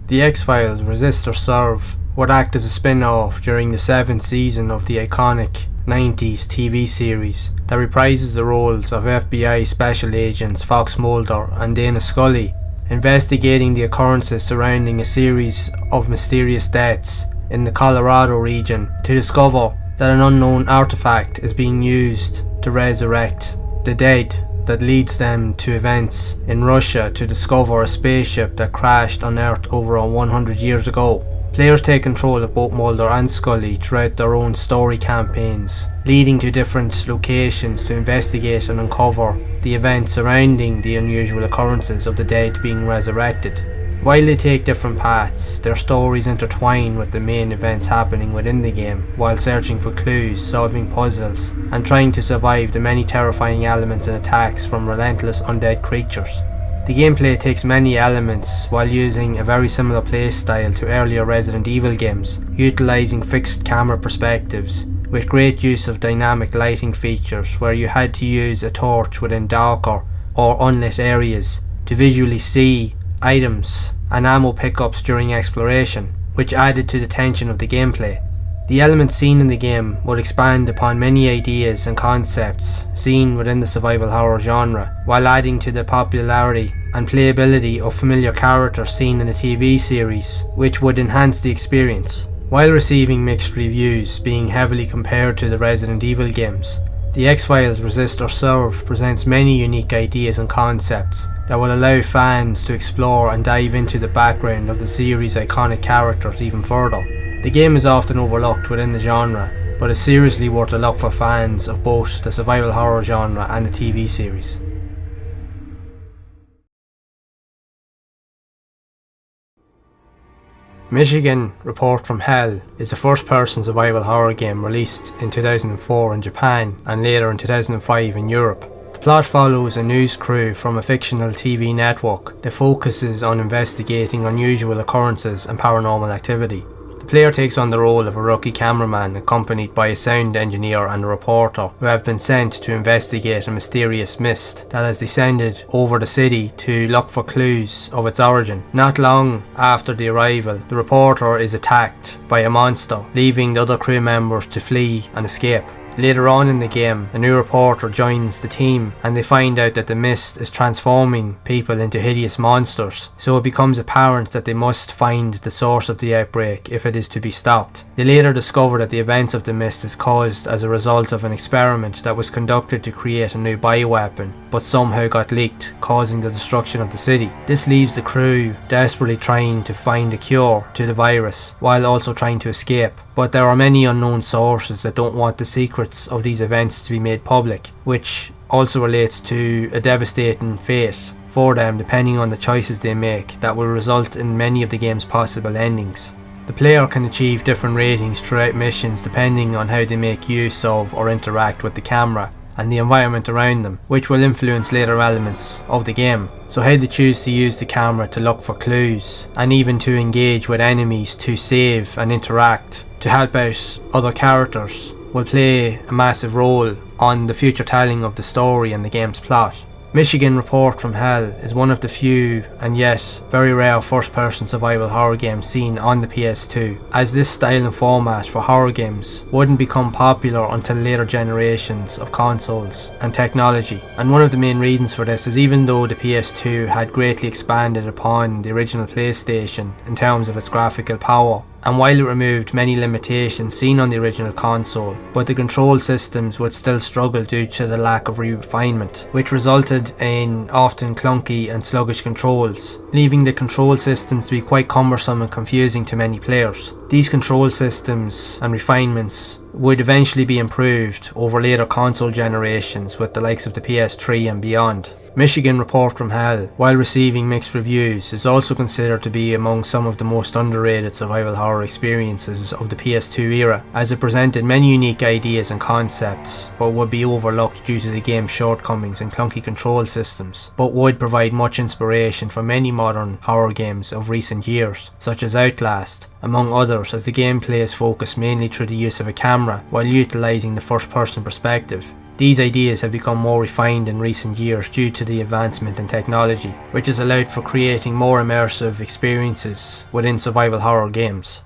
The X-Files Resist or Serve would act as a spin-off during the 7th season of the iconic 90s TV series that reprises the roles of FBI special agents Fox Mulder and Dana Scully, investigating the occurrences surrounding a series of mysterious deaths in the Colorado region to discover that an unknown artifact is being used to resurrect the dead that leads them to events in Russia to discover a spaceship that crashed on Earth over 100 years ago. Players take control of both Mulder and Scully throughout their own story campaigns, leading to different locations to investigate and uncover the events surrounding the unusual occurrences of the dead being resurrected. While they take different paths, their stories intertwine with the main events happening within the game, while searching for clues, solving puzzles, and trying to survive the many terrifying elements and attacks from relentless undead creatures. The gameplay takes many elements while using a very similar playstyle to earlier Resident Evil games, utilising fixed camera perspectives with great use of dynamic lighting features where you had to use a torch within darker or unlit areas to visually see items and ammo pickups during exploration, which added to the tension of the gameplay. The elements seen in the game would expand upon many ideas and concepts seen within the survival horror genre, while adding to the popularity and playability of familiar characters seen in the TV series, which would enhance the experience. While receiving mixed reviews, being heavily compared to the Resident Evil games, the X-Files Resist or Serve presents many unique ideas and concepts that will allow fans to explore and dive into the background of the series' iconic characters even further. The game is often overlooked within the genre, but is seriously worth a look for fans of both the survival horror genre and the TV series. Michigan Report from Hell is a first-person survival horror game released in 2004 in Japan and later in 2005 in Europe. The plot follows a news crew from a fictional TV network that focuses on investigating unusual occurrences and paranormal activity. The player takes on the role of a rookie cameraman accompanied by a sound engineer and a reporter who have been sent to investigate a mysterious mist that has descended over the city to look for clues of its origin. Not long after the arrival, the reporter is attacked by a monster, leaving the other crew members to flee and escape. Later on in the game, a new reporter joins the team and they find out that the mist is transforming people into hideous monsters, so it becomes apparent that they must find the source of the outbreak if it is to be stopped. They later discover that the events of the mist is caused as a result of an experiment that was conducted to create a new bioweapon, but somehow got leaked, causing the destruction of the city. This leaves the crew desperately trying to find a cure to the virus, while also trying to escape. But there are many unknown sources that don't want the secrets of these events to be made public, which also relates to a devastating fate for them depending on the choices they make that will result in many of the game's possible endings. The player can achieve different ratings throughout missions depending on how they make use of or interact with the camera and the environment around them, which will influence later elements of the game. So how they choose to use the camera to look for clues, and even to engage with enemies, to save and interact, to help out other characters, will play a massive role on the future telling of the story and the game's plot. Michigan Report from Hell is one of the few and yet very rare first-person survival horror games seen on the PS2, as this style and format for horror games wouldn't become popular until later generations of consoles and technology. And one of the main reasons for this is, even though the PS2 had greatly expanded upon the original PlayStation in terms of its graphical power, and while it removed many limitations seen on the original console, but the control systems would still struggle due to the lack of refinement, which resulted in often clunky and sluggish controls, leaving the control systems to be quite cumbersome and confusing to many players. These control systems and refinements would eventually be improved over later console generations with the likes of the PS3 and beyond. Michigan Report from Hell, while receiving mixed reviews, is also considered to be among some of the most underrated survival horror experiences of the PS2 era, as it presented many unique ideas and concepts, but would be overlooked due to the game's shortcomings and clunky control systems, but would provide much inspiration for many modern horror games of recent years, such as Outlast, among others, as the gameplay is focused mainly through the use of a camera while utilising the first-person perspective. These ideas have become more refined in recent years due to the advancement in technology, which has allowed for creating more immersive experiences within survival horror games.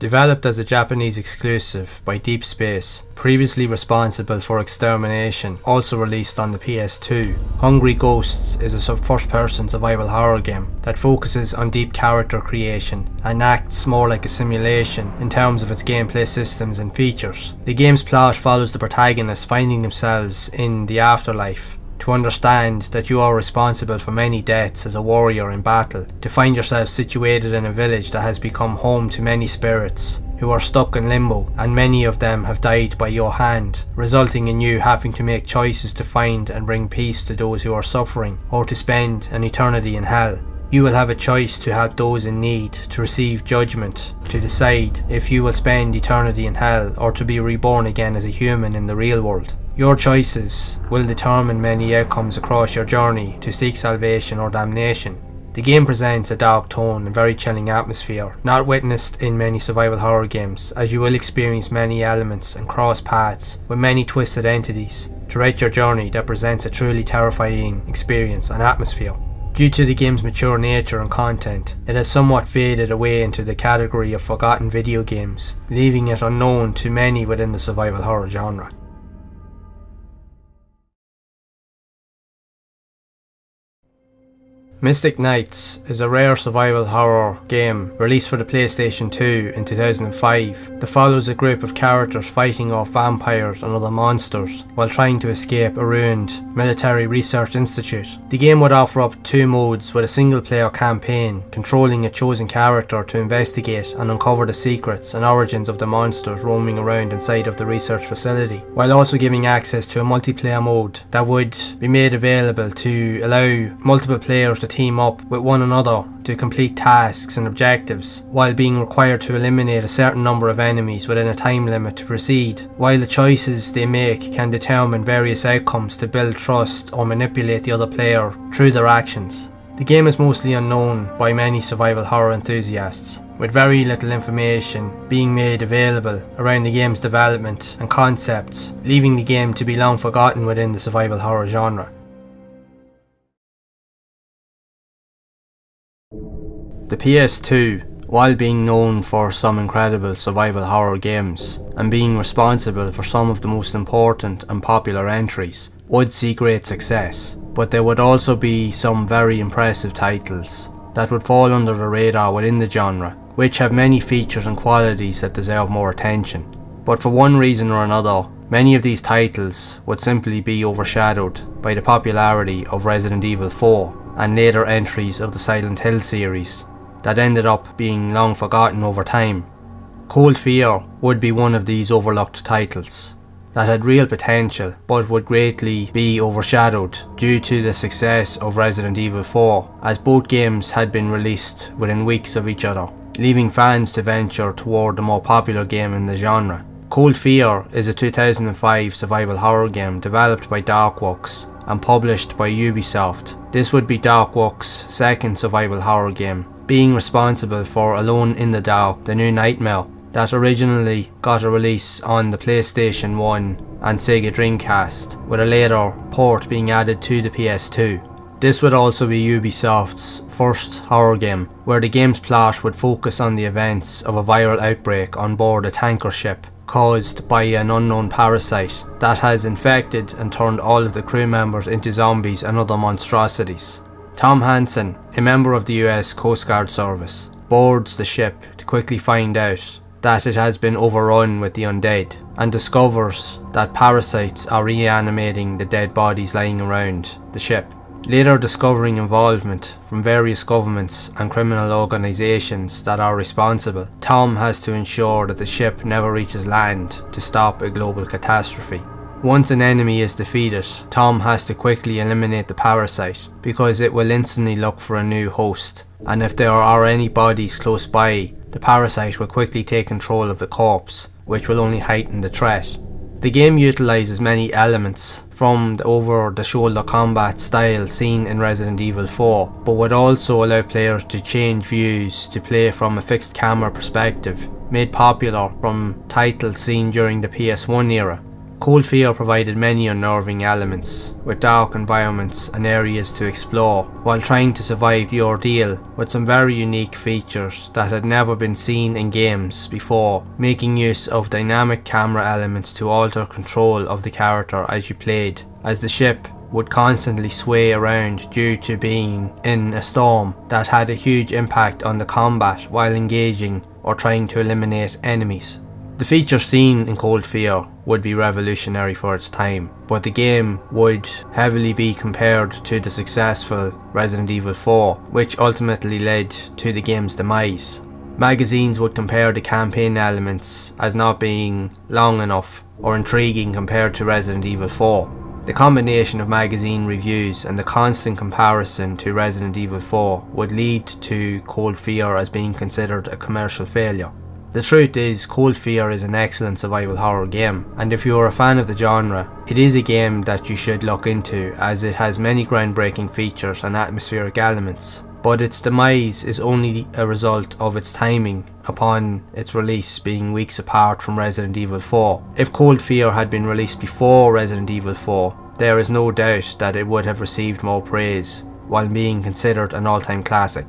Developed as a Japanese exclusive by Deep Space, previously responsible for Extermination, also released on the PS2, Hungry Ghosts is a first-person survival horror game that focuses on deep character creation and acts more like a simulation in terms of its gameplay systems and features. The game's plot follows the protagonists finding themselves in the afterlife, to understand that you are responsible for many deaths as a warrior in battle, to find yourself situated in a village that has become home to many spirits who are stuck in limbo, and many of them have died by your hand, resulting in you having to make choices to find and bring peace to those who are suffering, or to spend an eternity in hell. You will have a choice to help those in need, to receive judgment, to decide if you will spend eternity in hell or to be reborn again as a human in the real world. Your choices will determine many outcomes across your journey to seek salvation or damnation. The game presents a dark tone and very chilling atmosphere, not witnessed in many survival horror games, as you will experience many elements and cross paths with many twisted entities throughout your journey that presents a truly terrifying experience and atmosphere. Due to the game's mature nature and content, it has somewhat faded away into the category of forgotten video games, leaving it unknown to many within the survival horror genre. Mystic Knights is a rare survival horror game released for the PlayStation 2 in 2005 that follows a group of characters fighting off vampires and other monsters while trying to escape a ruined military research institute. The game would offer up two modes with a single player campaign controlling a chosen character to investigate and uncover the secrets and origins of the monsters roaming around inside of the research facility, while also giving access to a multiplayer mode that would be made available to allow multiple players to team up with one another to complete tasks and objectives, while being required to eliminate a certain number of enemies within a time limit to proceed, while the choices they make can determine various outcomes to build trust or manipulate the other player through their actions. The game is mostly unknown by many survival horror enthusiasts, with very little information being made available around the game's development and concepts, leaving the game to be long forgotten within the survival horror genre. The PS2, while being known for some incredible survival horror games and being responsible for some of the most important and popular entries, would see great success, but there would also be some very impressive titles that would fall under the radar within the genre, which have many features and qualities that deserve more attention. But for one reason or another, many of these titles would simply be overshadowed by the popularity of Resident Evil 4 and later entries of the Silent Hill series that ended up being long forgotten over time. Cold Fear would be one of these overlooked titles that had real potential but would greatly be overshadowed due to the success of Resident Evil 4, as both games had been released within weeks of each other, leaving fans to venture toward the more popular game in the genre. Cold Fear is a 2005 survival horror game developed by Darkwatch and published by Ubisoft. This would be Darkwatch's second survival horror game, being responsible for Alone in the Dark, the New Nightmare, that originally got a release on the PlayStation 1 and Sega Dreamcast, with a later port being added to the PS2. This would also be Ubisoft's first horror game, where the game's plot would focus on the events of a viral outbreak on board a tanker ship caused by an unknown parasite that has infected and turned all of the crew members into zombies and other monstrosities. Tom Hansen, a member of the US Coast Guard Service, boards the ship to quickly find out that it has been overrun with the undead, and discovers that parasites are reanimating the dead bodies lying around the ship. Later discovering involvement from various governments and criminal organisations that are responsible, Tom has to ensure that the ship never reaches land to stop a global catastrophe. Once an enemy is defeated, Tom has to quickly eliminate the parasite because it will instantly look for a new host, and if there are any bodies close by, the parasite will quickly take control of the corpse, which will only heighten the threat. The game utilises many elements from the over-the-shoulder combat style seen in Resident Evil 4, but would also allow players to change views to play from a fixed camera perspective, made popular from titles seen during the PS1 era. Cold Fear provided many unnerving elements, with dark environments and areas to explore, while trying to survive the ordeal with some very unique features that had never been seen in games before, making use of dynamic camera elements to alter control of the character as you played, as the ship would constantly sway around due to being in a storm that had a huge impact on the combat while engaging or trying to eliminate enemies. The feature seen in Cold Fear would be revolutionary for its time, but the game would heavily be compared to the successful Resident Evil 4, which ultimately led to the game's demise. Magazines would compare the campaign elements as not being long enough or intriguing compared to Resident Evil 4. The combination of magazine reviews and the constant comparison to Resident Evil 4 would lead to Cold Fear as being considered a commercial failure. The truth is, Cold Fear is an excellent survival horror game, and if you are a fan of the genre, it is a game that you should look into, as it has many groundbreaking features and atmospheric elements. But its demise is only a result of its timing upon its release being weeks apart from Resident Evil 4. If Cold Fear had been released before Resident Evil 4, there is no doubt that it would have received more praise, while being considered an all-time classic.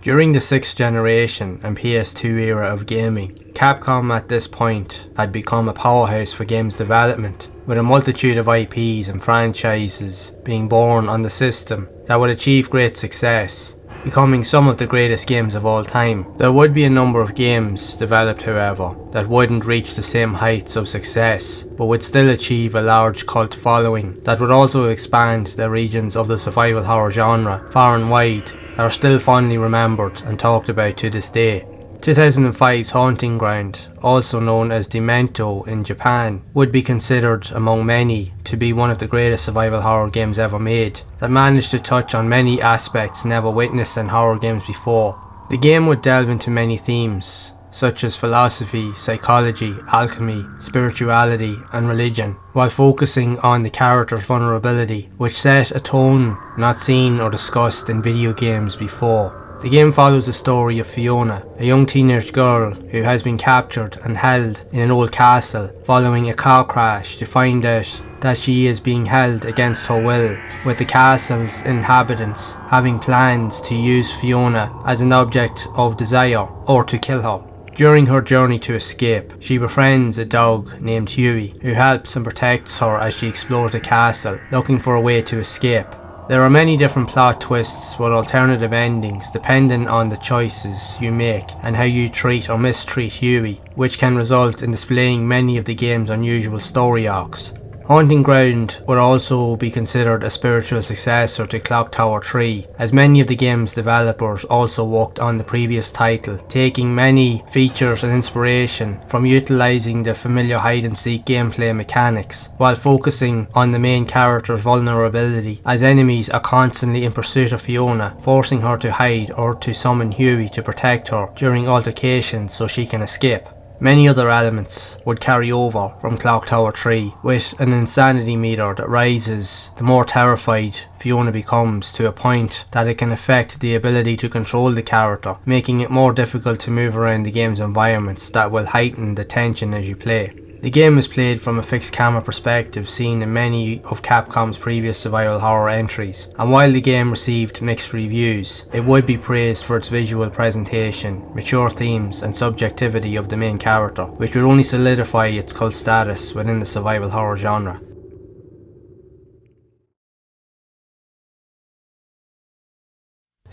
During the 6th generation and PS2 era of gaming, Capcom at this point had become a powerhouse for games development, with a multitude of IPs and franchises being born on the system that would achieve great success, becoming some of the greatest games of all time. There would be a number of games developed, however, that wouldn't reach the same heights of success, but would still achieve a large cult following that would also expand the regions of the survival horror genre far and wide, that are still fondly remembered and talked about to this day. 2005's Haunting Ground, also known as Demento in Japan, would be considered among many to be one of the greatest survival horror games ever made, that managed to touch on many aspects never witnessed in horror games before. The game would delve into many themes, such as philosophy, psychology, alchemy, spirituality and religion, while focusing on the character's vulnerability, which set a tone not seen or discussed in video games before. The game follows the story of Fiona, a young teenage girl who has been captured and held in an old castle following a car crash, to find out that she is being held against her will, with the castle's inhabitants having plans to use Fiona as an object of desire or to kill her. During her journey to escape, she befriends a dog named Huey, who helps and protects her as she explores the castle, looking for a way to escape. There are many different plot twists with alternative endings depending on the choices you make and how you treat or mistreat Huey, which can result in displaying many of the game's unusual story arcs. Haunting Ground would also be considered a spiritual successor to Clock Tower 3, as many of the game's developers also worked on the previous title, taking many features and inspiration from utilising the familiar hide-and-seek gameplay mechanics, while focusing on the main character's vulnerability, as enemies are constantly in pursuit of Fiona, forcing her to hide or to summon Huey to protect her during altercations so she can escape. Many other elements would carry over from Clock Tower 3, with an insanity meter that rises the more terrified Fiona becomes, to a point that it can affect the ability to control the character, making it more difficult to move around the game's environments that will heighten the tension as you play. The game is played from a fixed camera perspective seen in many of Capcom's previous survival horror entries, and while the game received mixed reviews, it would be praised for its visual presentation, mature themes and subjectivity of the main character, which would only solidify its cult status within the survival horror genre.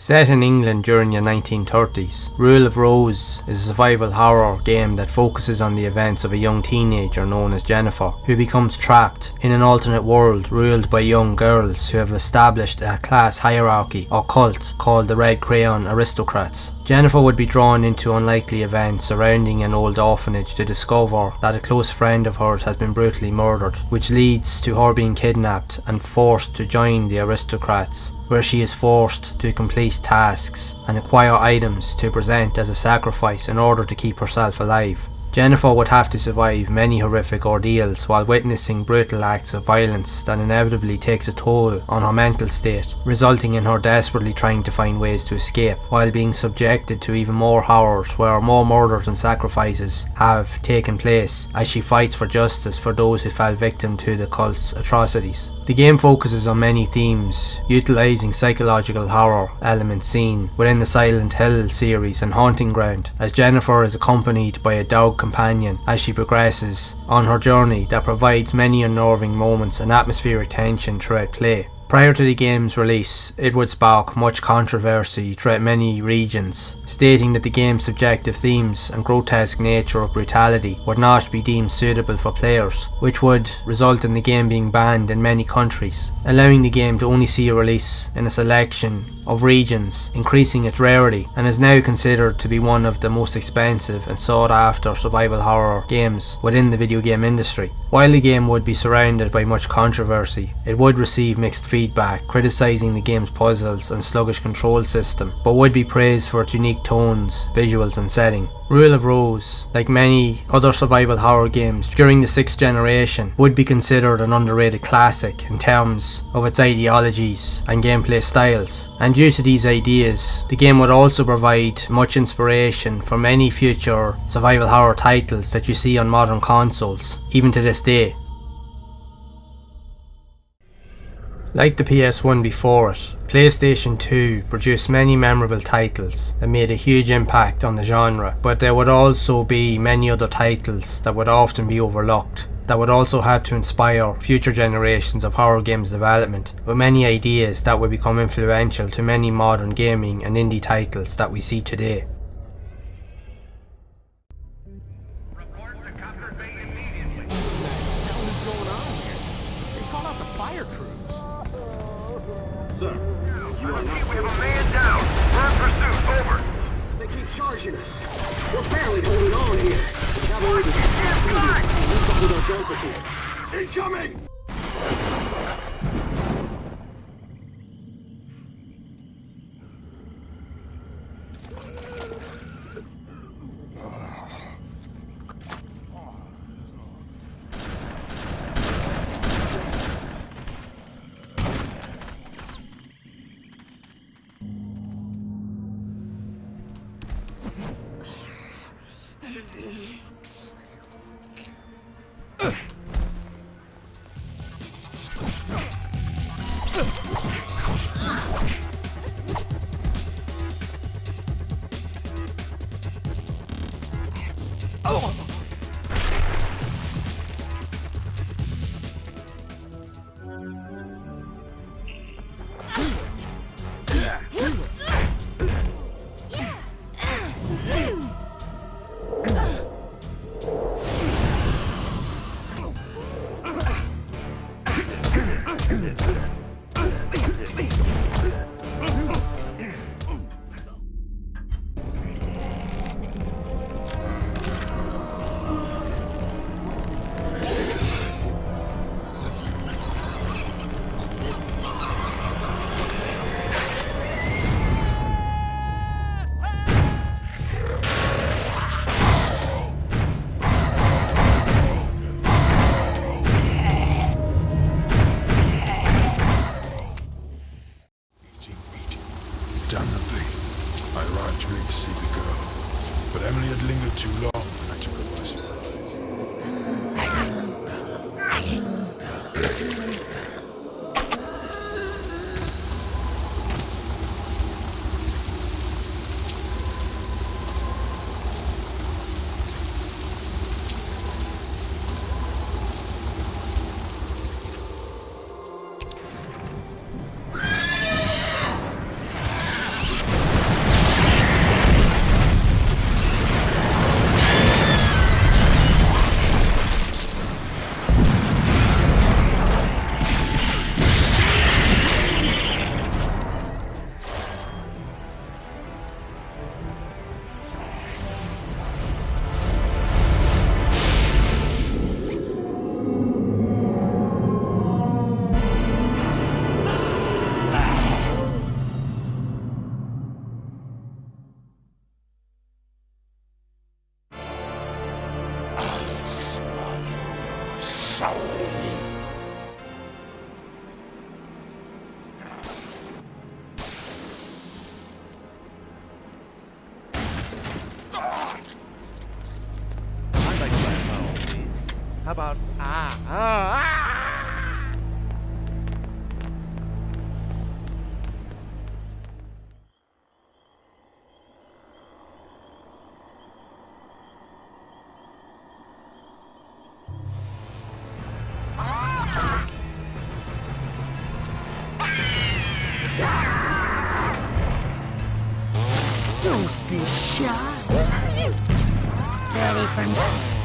Set in England during the 1930s, Rule of Rose is a survival horror game that focuses on the events of a young teenager known as Jennifer, who becomes trapped in an alternate world ruled by young girls who have established a class hierarchy or cult called the Red Crayon Aristocrats. Jennifer would be drawn into unlikely events surrounding an old orphanage to discover that a close friend of hers has been brutally murdered, which leads to her being kidnapped and forced to join the aristocrats, where she is forced to complete tasks and acquire items to present as a sacrifice in order to keep herself alive. Jennifer would have to survive many horrific ordeals while witnessing brutal acts of violence that inevitably takes a toll on her mental state, resulting in her desperately trying to find ways to escape, while being subjected to even more horrors where more murders and sacrifices have taken place as she fights for justice for those who fell victim to the cult's atrocities. The game focuses on many themes, utilising psychological horror elements seen within the Silent Hill series and Haunting Ground, as Jennifer is accompanied by a dog companion as she progresses on her journey that provides many unnerving moments and atmospheric tension throughout play. Prior to the game's release, it would spark much controversy throughout many regions, stating that the game's subjective themes and grotesque nature of brutality would not be deemed suitable for players, which would result in the game being banned in many countries, allowing the game to only see a release in a selection of regions, increasing its rarity, and is now considered to be one of the most expensive and sought after survival horror games within the video game industry. While the game would be surrounded by much controversy, it would receive mixed feedback, criticising the game's puzzles and sluggish control system, but would be praised for its unique tones, visuals and setting. Rule of Rose, like many other survival horror games during the 6th generation, would be considered an underrated classic in terms of its ideologies and gameplay styles, and due to these ideas, the game would also provide much inspiration for many future survival horror titles that you see on modern consoles, even to this day. Like the PS1 before it, PlayStation 2 produced many memorable titles that made a huge impact on the genre, but there would also be many other titles that would often be overlooked, that would also help to inspire future generations of horror games development, with many ideas that would become influential to many modern gaming and indie titles that we see today. Sir, you are not... We have a man down. We're in pursuit. Over. They keep charging us. We're barely holding on here. Cavalry is link up with our Delta team. Incoming! How about Don't be shy. Ready for me?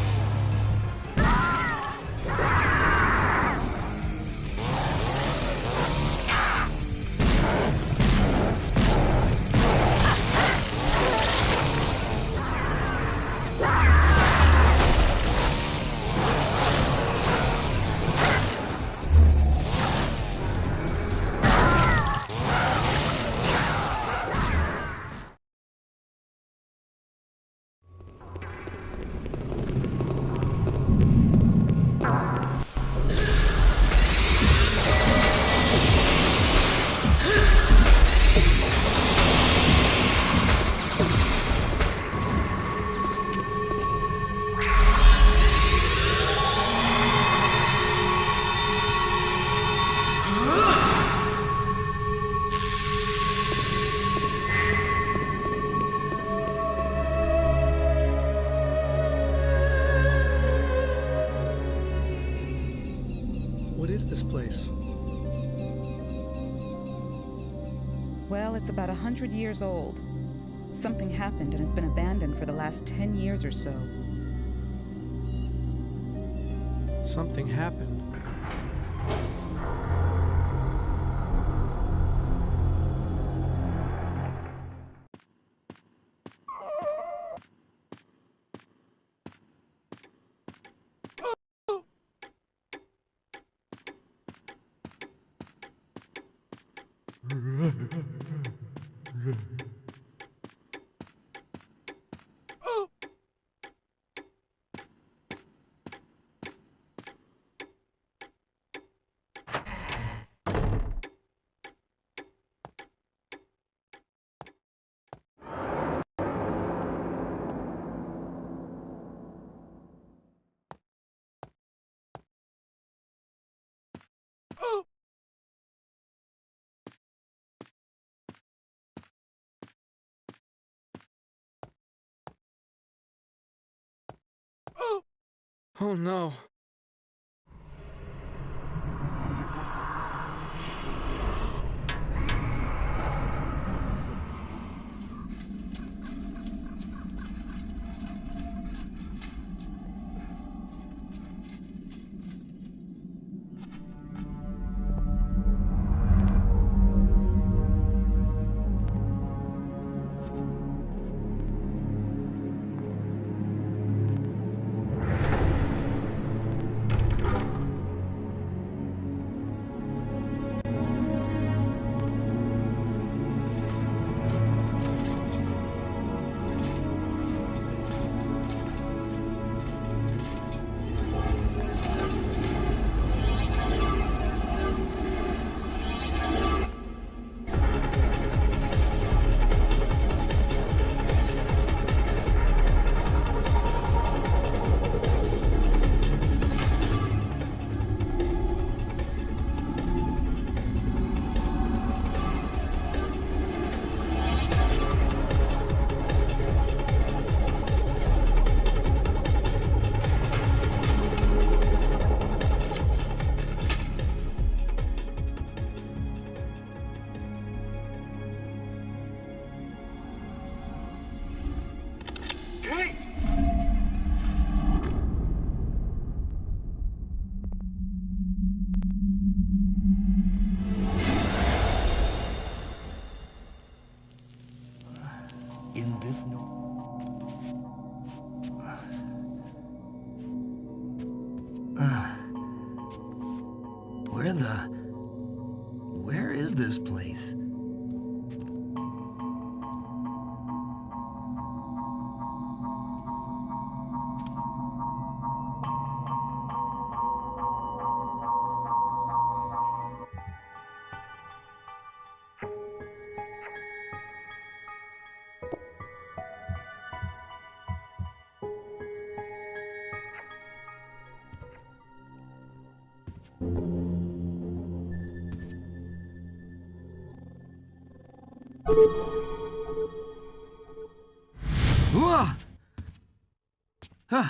What is this place? Well, it's about 100 years old. Something happened and it's been abandoned for the last 10 years or so. Something happened. Oh no. this no... Where is this place? Whoa! Huh.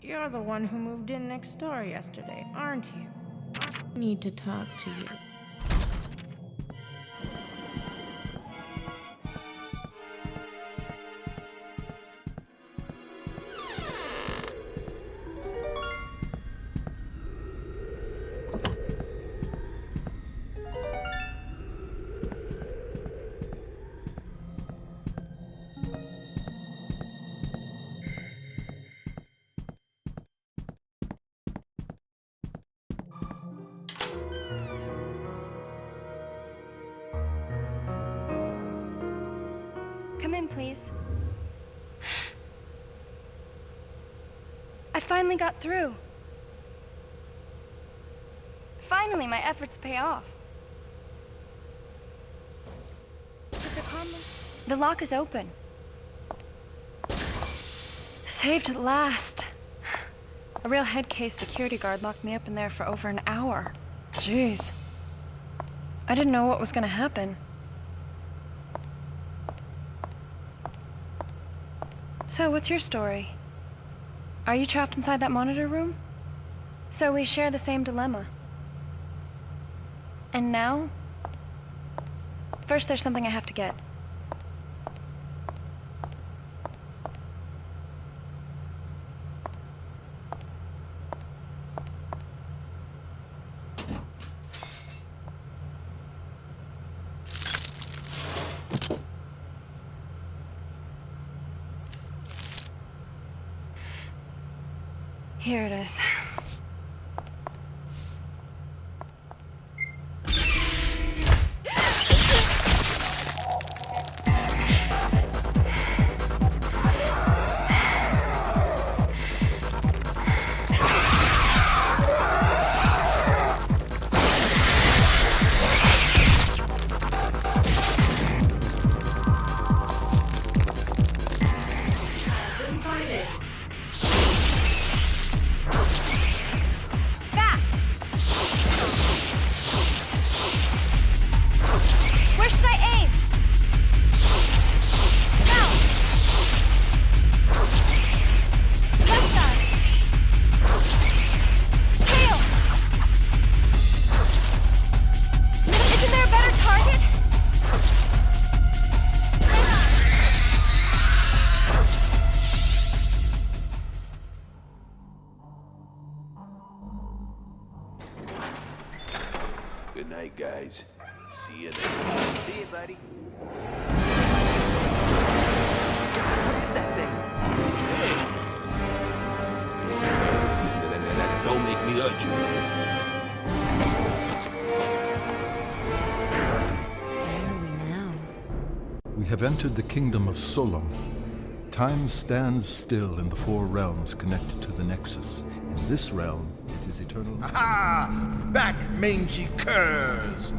You're the one who moved in next door yesterday, aren't you? I need to talk to you. Come in, please. I finally got through. Finally, my efforts pay off. The lock is open. Saved at last. A real head case security guard locked me up in there for over an hour. Jeez. I didn't know what was gonna happen. So, what's your story? Are you trapped inside that monitor room? So we share the same dilemma. And now? First, there's something I have to get. Here it is. Good night, guys. See you next time. See you, buddy. What is that thing? Hey! Don't make me hurt you. Where are we now? We have entered the kingdom of Solom. Time stands still in the four realms connected to the Nexus. In this realm, it is eternal. Aha! Back, mangy curs!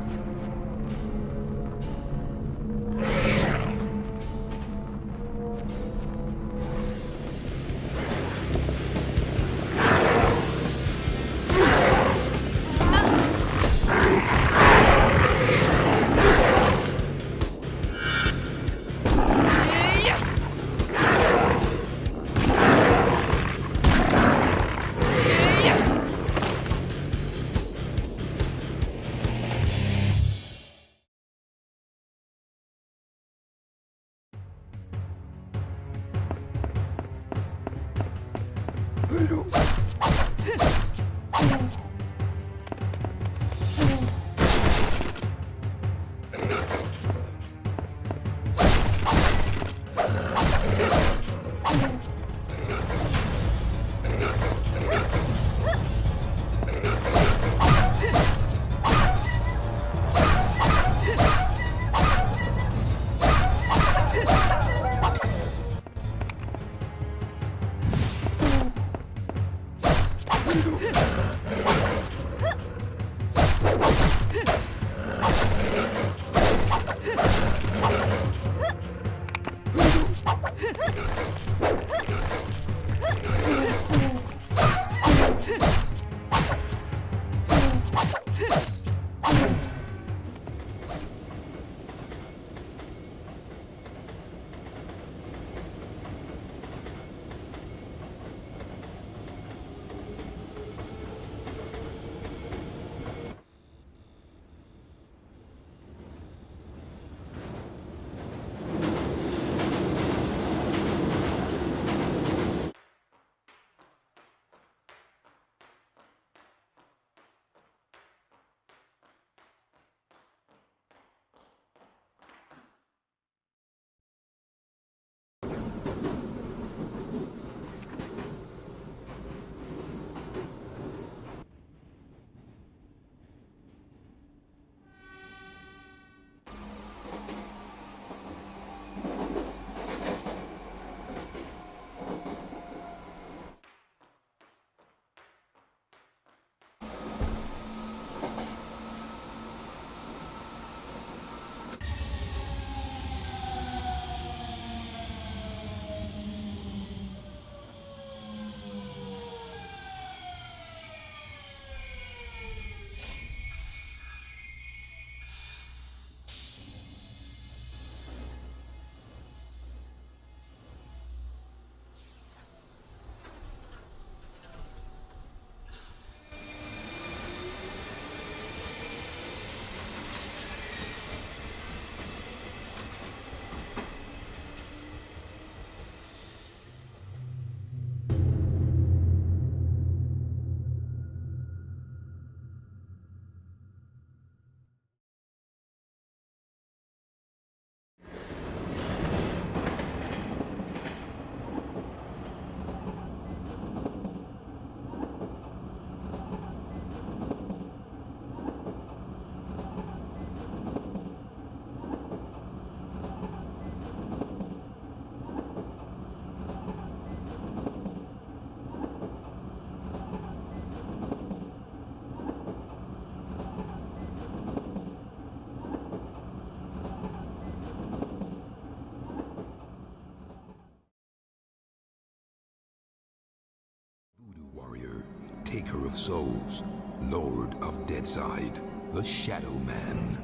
Taker of souls, Lord of Deadside, the Shadowman.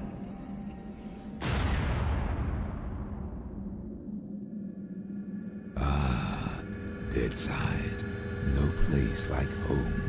Ah, Deadside, no place like home.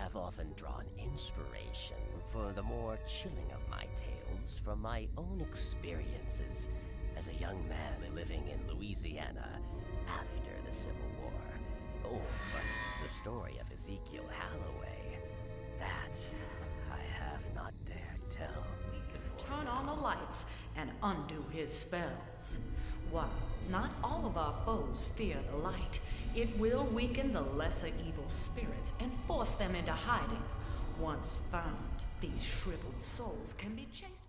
have often drawn inspiration for the more chilling of my tales from my own experiences as a young man living in Louisiana after the Civil War. Or the story of Ezekiel Halloway. That I have not dared tell. Turn on the lights and undo his spells. While not all of our foes fear the light, it will weaken the lesser evil spirits and force them into hiding. Once found, these shriveled souls can be chased.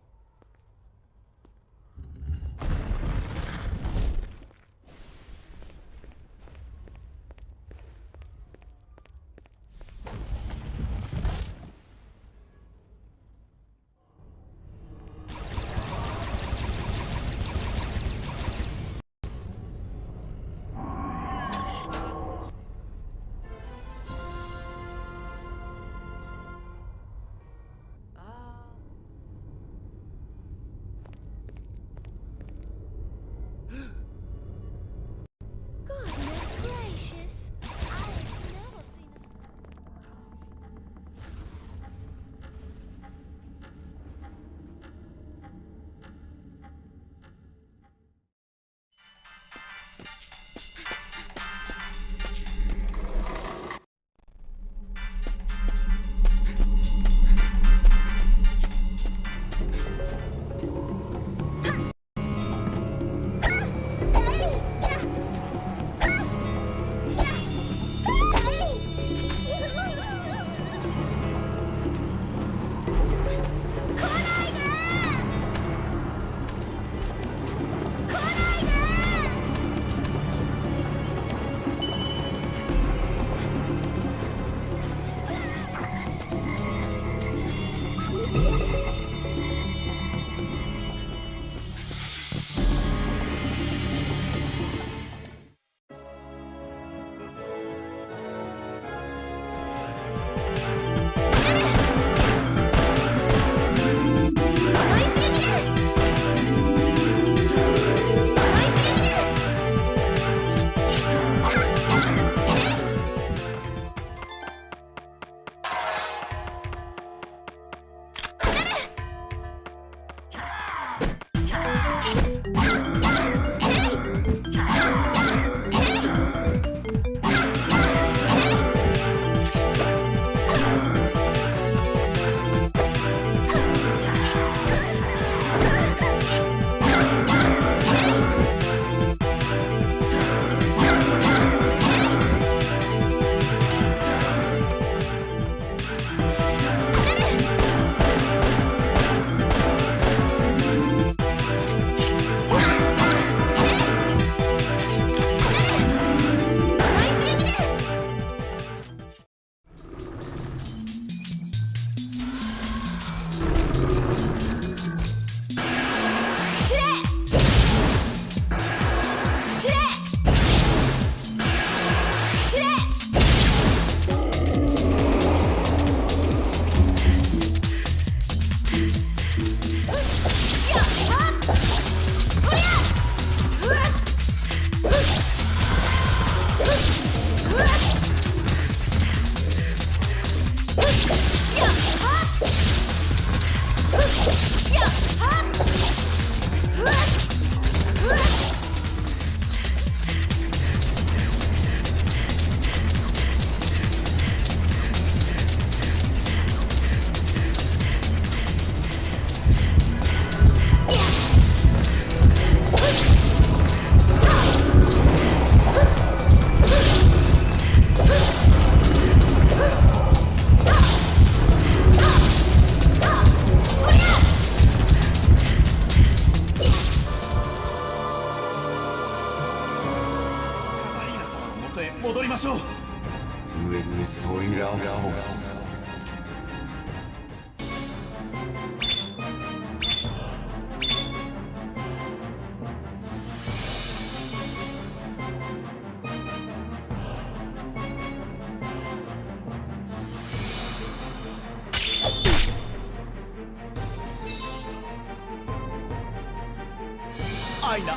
アイナ、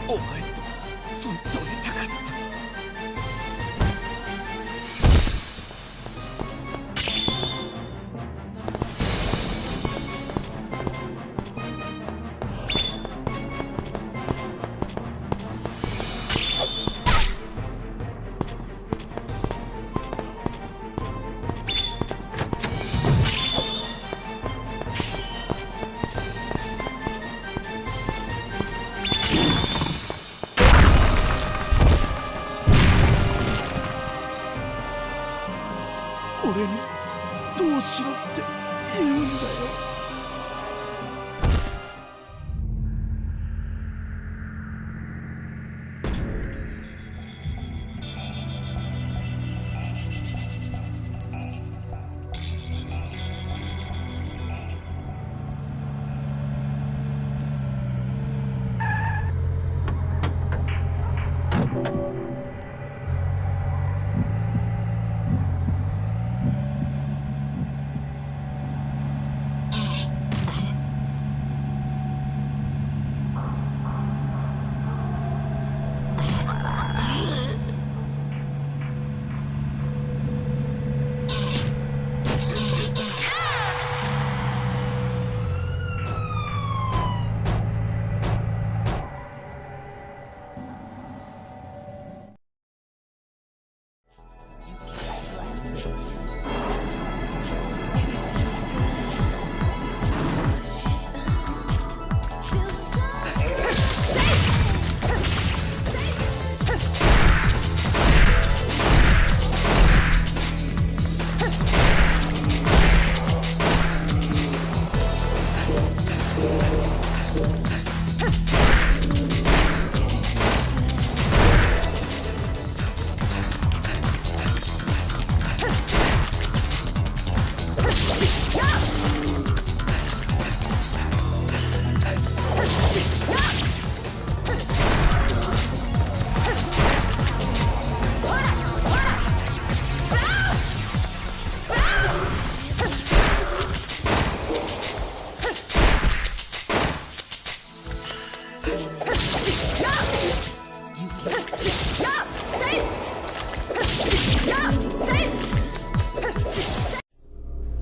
お前と添い遂げたかった。俺にどうしろって言うんだよ。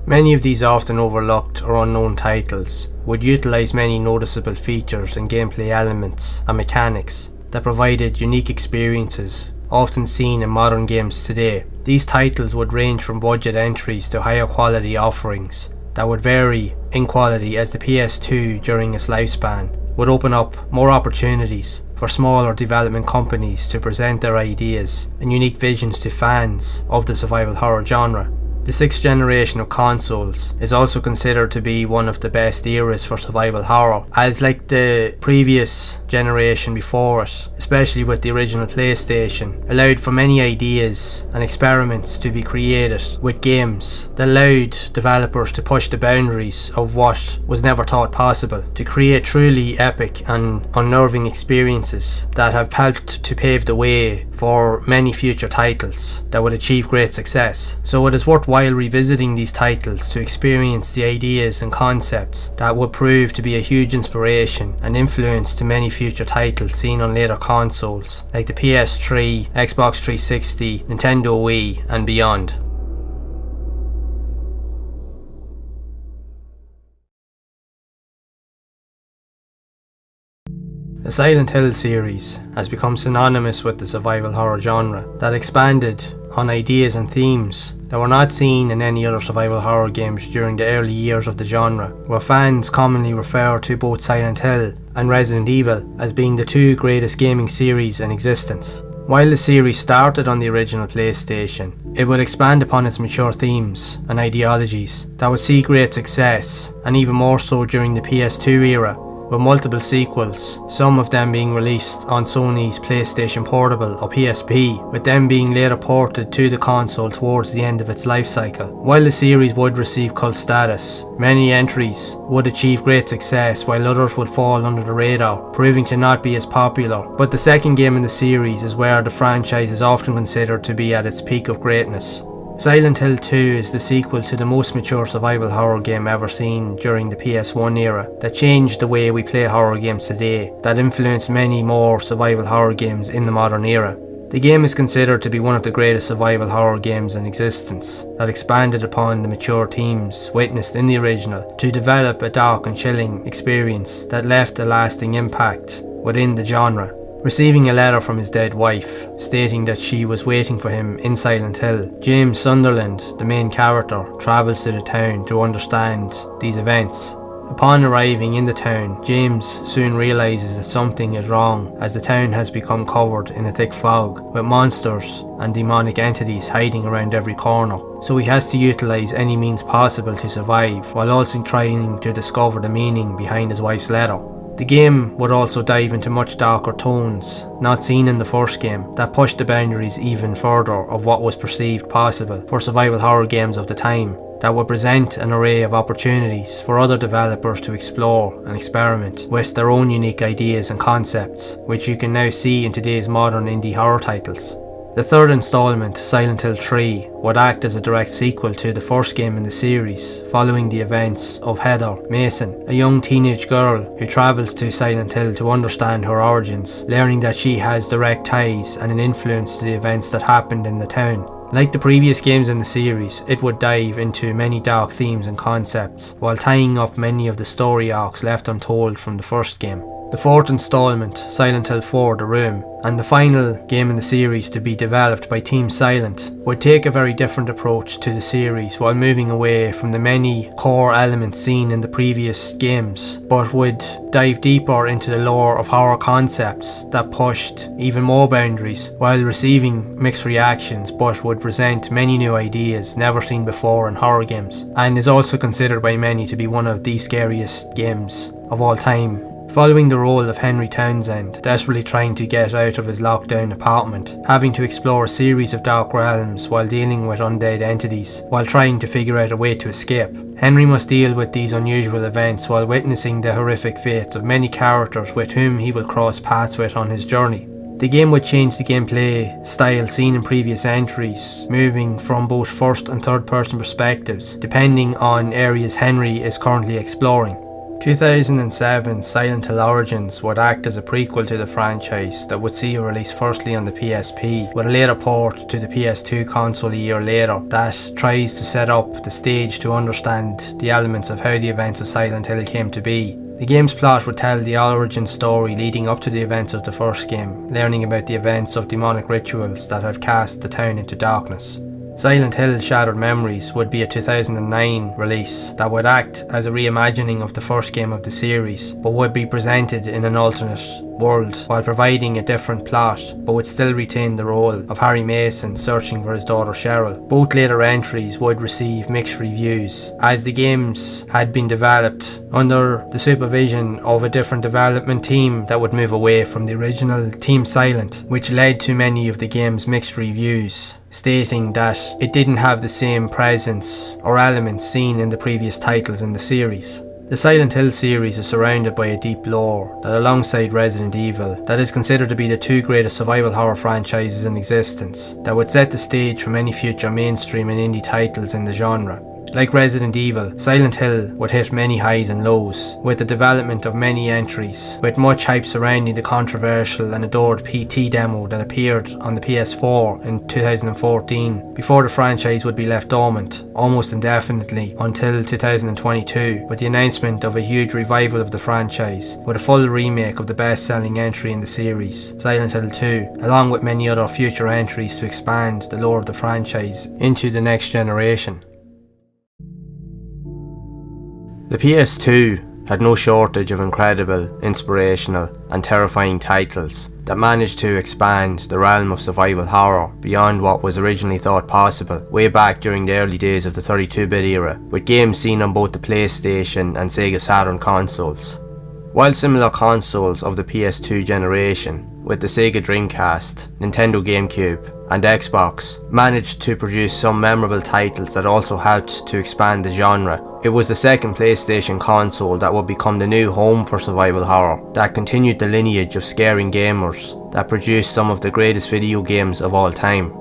Many of these often overlooked or unknown titles would utilise many noticeable features and gameplay elements and mechanics that provided unique experiences often seen in modern games today. These titles would range from budget entries to higher quality offerings that would vary in quality as the PS2 during its lifespan would open up more opportunities for smaller development companies to present their ideas and unique visions to fans of the survival horror genre. The 6th generation of consoles is also considered to be one of the best eras for survival horror, as like the previous generation before it, especially with the original PlayStation, allowed for many ideas and experiments to be created with games that allowed developers to push the boundaries of what was never thought possible, to create truly epic and unnerving experiences that have helped to pave the way for many future titles that would achieve great success. So it is worthwhile revisiting these titles to experience the ideas and concepts that would prove to be a huge inspiration and influence to many future titles seen on later consoles like the PS3, Xbox 360, Nintendo Wii and beyond. The Silent Hill series has become synonymous with the survival horror genre that expanded on ideas and themes that were not seen in any other survival horror games during the early years of the genre, where fans commonly refer to both Silent Hill and Resident Evil as being the two greatest gaming series in existence. While the series started on the original PlayStation, it would expand upon its mature themes and ideologies that would see great success, and even more so during the PS2 era, with multiple sequels, some of them being released on Sony's PlayStation Portable or PSP, with them being later ported to the console towards the end of its life cycle. While the series would receive cult status, many entries would achieve great success while others would fall under the radar, proving to not be as popular. But the second game in the series is where the franchise is often considered to be at its peak of greatness. Silent Hill 2 is the sequel to the most mature survival horror game ever seen during the PS1 era, that changed the way we play horror games today, that influenced many more survival horror games in the modern era. The game is considered to be one of the greatest survival horror games in existence, that expanded upon the mature themes witnessed in the original to develop a dark and chilling experience that left a lasting impact within the genre. Receiving a letter from his dead wife, stating that she was waiting for him in Silent Hill, James Sunderland, the main character, travels to the town to understand these events. Upon arriving in the town, James soon realises that something is wrong as the town has become covered in a thick fog with monsters and demonic entities hiding around every corner. So he has to utilise any means possible to survive while also trying to discover the meaning behind his wife's letter. The game would also dive into much darker tones, not seen in the first game, that pushed the boundaries even further of what was perceived possible for survival horror games of the time, that would present an array of opportunities for other developers to explore and experiment with their own unique ideas and concepts, which you can now see in today's modern indie horror titles. The third installment, Silent Hill 3, would act as a direct sequel to the first game in the series, following the events of Heather Mason, a young teenage girl who travels to Silent Hill to understand her origins, learning that she has direct ties and an influence to the events that happened in the town. Like the previous games in the series, it would dive into many dark themes and concepts, while tying up many of the story arcs left untold from the first game. The fourth installment, Silent Hill 4 The Room, and the final game in the series to be developed by Team Silent, would take a very different approach to the series while moving away from the many core elements seen in the previous games, but would dive deeper into the lore of horror concepts that pushed even more boundaries while receiving mixed reactions, but would present many new ideas never seen before in horror games, and is also considered by many to be one of the scariest games of all time. Following the role of Henry Townsend, desperately trying to get out of his lockdown apartment, having to explore a series of dark realms while dealing with undead entities, while trying to figure out a way to escape. Henry must deal with these unusual events while witnessing the horrific fates of many characters with whom he will cross paths with on his journey. The game would change the gameplay style seen in previous entries, moving from both first and third person perspectives, depending on areas Henry is currently exploring. 2007 Silent Hill Origins would act as a prequel to the franchise that would see a release firstly on the PSP, with a later port to the PS2 console a year later that tries to set up the stage to understand the elements of how the events of Silent Hill came to be. The game's plot would tell the origin story leading up to the events of the first game, learning about the events of demonic rituals that have cast the town into darkness. Silent Hill Shattered Memories would be a 2009 release that would act as a reimagining of the first game of the series, but would be presented in an alternate world while providing a different plot, but would still retain the role of Harry Mason searching for his daughter Cheryl. Both later entries would receive mixed reviews, as the games had been developed under the supervision of a different development team that would move away from the original Team Silent, which led to many of the game's mixed reviews, stating that it didn't have the same presence or elements seen in the previous titles in the series. The Silent Hill series is surrounded by a deep lore that, alongside Resident Evil, that is considered to be the two greatest survival horror franchises in existence, that would set the stage for many future mainstream and indie titles in the genre. Like Resident Evil, Silent Hill would hit many highs and lows, with the development of many entries, with much hype surrounding the controversial and adored PT demo that appeared on the PS4 in 2014, before the franchise would be left dormant, almost indefinitely, until 2022, with the announcement of a huge revival of the franchise, with a full remake of the best-selling entry in the series, Silent Hill 2, along with many other future entries to expand the lore of the franchise into the next generation. The PS2 had no shortage of incredible, inspirational and terrifying titles that managed to expand the realm of survival horror beyond what was originally thought possible way back during the early days of the 32-bit era, with games seen on both the PlayStation and Sega Saturn consoles. While similar consoles of the PS2 generation, with the Sega Dreamcast, Nintendo GameCube and Xbox, managed to produce some memorable titles that also helped to expand the genre, it was the second PlayStation console that would become the new home for survival horror, that continued the lineage of scaring gamers, that produced some of the greatest video games of all time.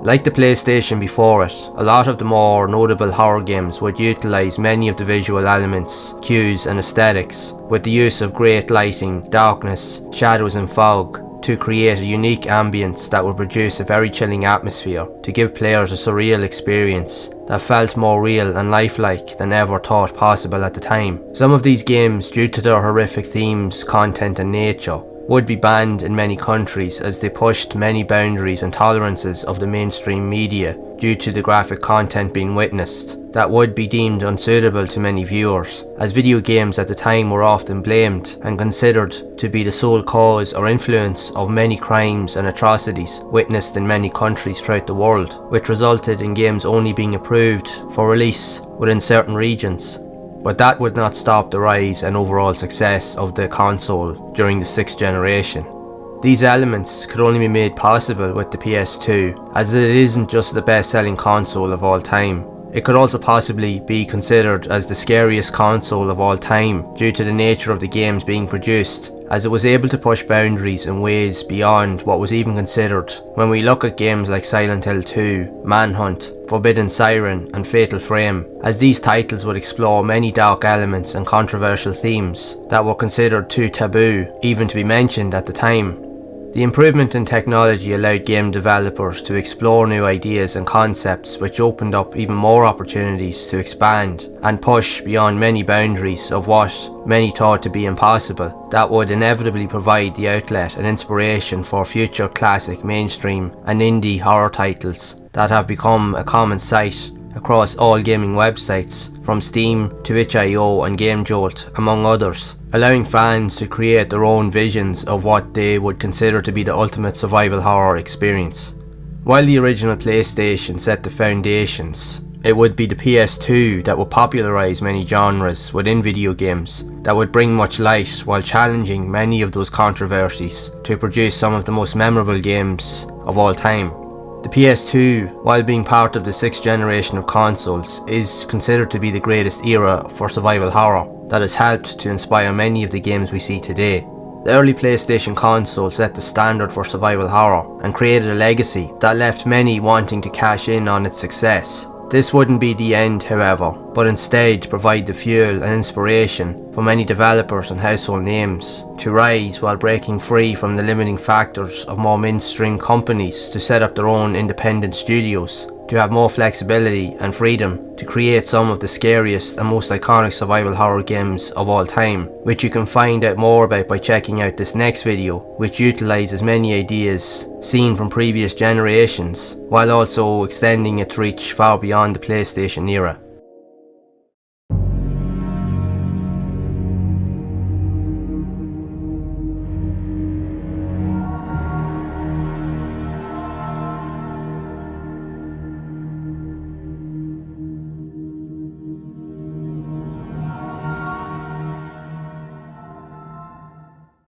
Like the PlayStation before it, a lot of the more notable horror games would utilise many of the visual elements, cues and aesthetics, with the use of great lighting, darkness, shadows and fog, to create a unique ambience that would produce a very chilling atmosphere to give players a surreal experience that felt more real and lifelike than ever thought possible at the time. Some of these games, due to their horrific themes, content and nature, would be banned in many countries as they pushed many boundaries and tolerances of the mainstream media due to the graphic content being witnessed that would be deemed unsuitable to many viewers, as video games at the time were often blamed and considered to be the sole cause or influence of many crimes and atrocities witnessed in many countries throughout the world, which resulted in games only being approved for release within certain regions. But that would not stop the rise and overall success of the console during the 6th generation. These elements could only be made possible with the PS2, as it isn't just the best-selling console of all time. It could also possibly be considered as the scariest console of all time due to the nature of the games being produced, as it was able to push boundaries in ways beyond what was even considered when we look at games like Silent Hill 2, Manhunt, Forbidden Siren and Fatal Frame, as these titles would explore many dark elements and controversial themes that were considered too taboo even to be mentioned at the time. The improvement in technology allowed game developers to explore new ideas and concepts, which opened up even more opportunities to expand and push beyond many boundaries of what many thought to be impossible, that would inevitably provide the outlet and inspiration for future classic mainstream and indie horror titles that have become a common sight across all gaming websites, from Steam to itch.io and GameJolt, among others, allowing fans to create their own visions of what they would consider to be the ultimate survival horror experience. While the original PlayStation set the foundations, it would be the PS2 that would popularise many genres within video games that would bring much light while challenging many of those controversies to produce some of the most memorable games of all time. The PS2, while being part of the 6th generation of consoles, is considered to be the greatest era for survival horror that has helped to inspire many of the games we see today. The early PlayStation console set the standard for survival horror and created a legacy that left many wanting to cash in on its success. This wouldn't be the end, however, but instead provide the fuel and inspiration for many developers and household names to rise while breaking free from the limiting factors of more mainstream companies to set up their own independent studios, to have more flexibility and freedom to create some of the scariest and most iconic survival horror games of all time, which you can find out more about by checking out this next video, which utilises many ideas seen from previous generations while also extending its reach far beyond the PlayStation era.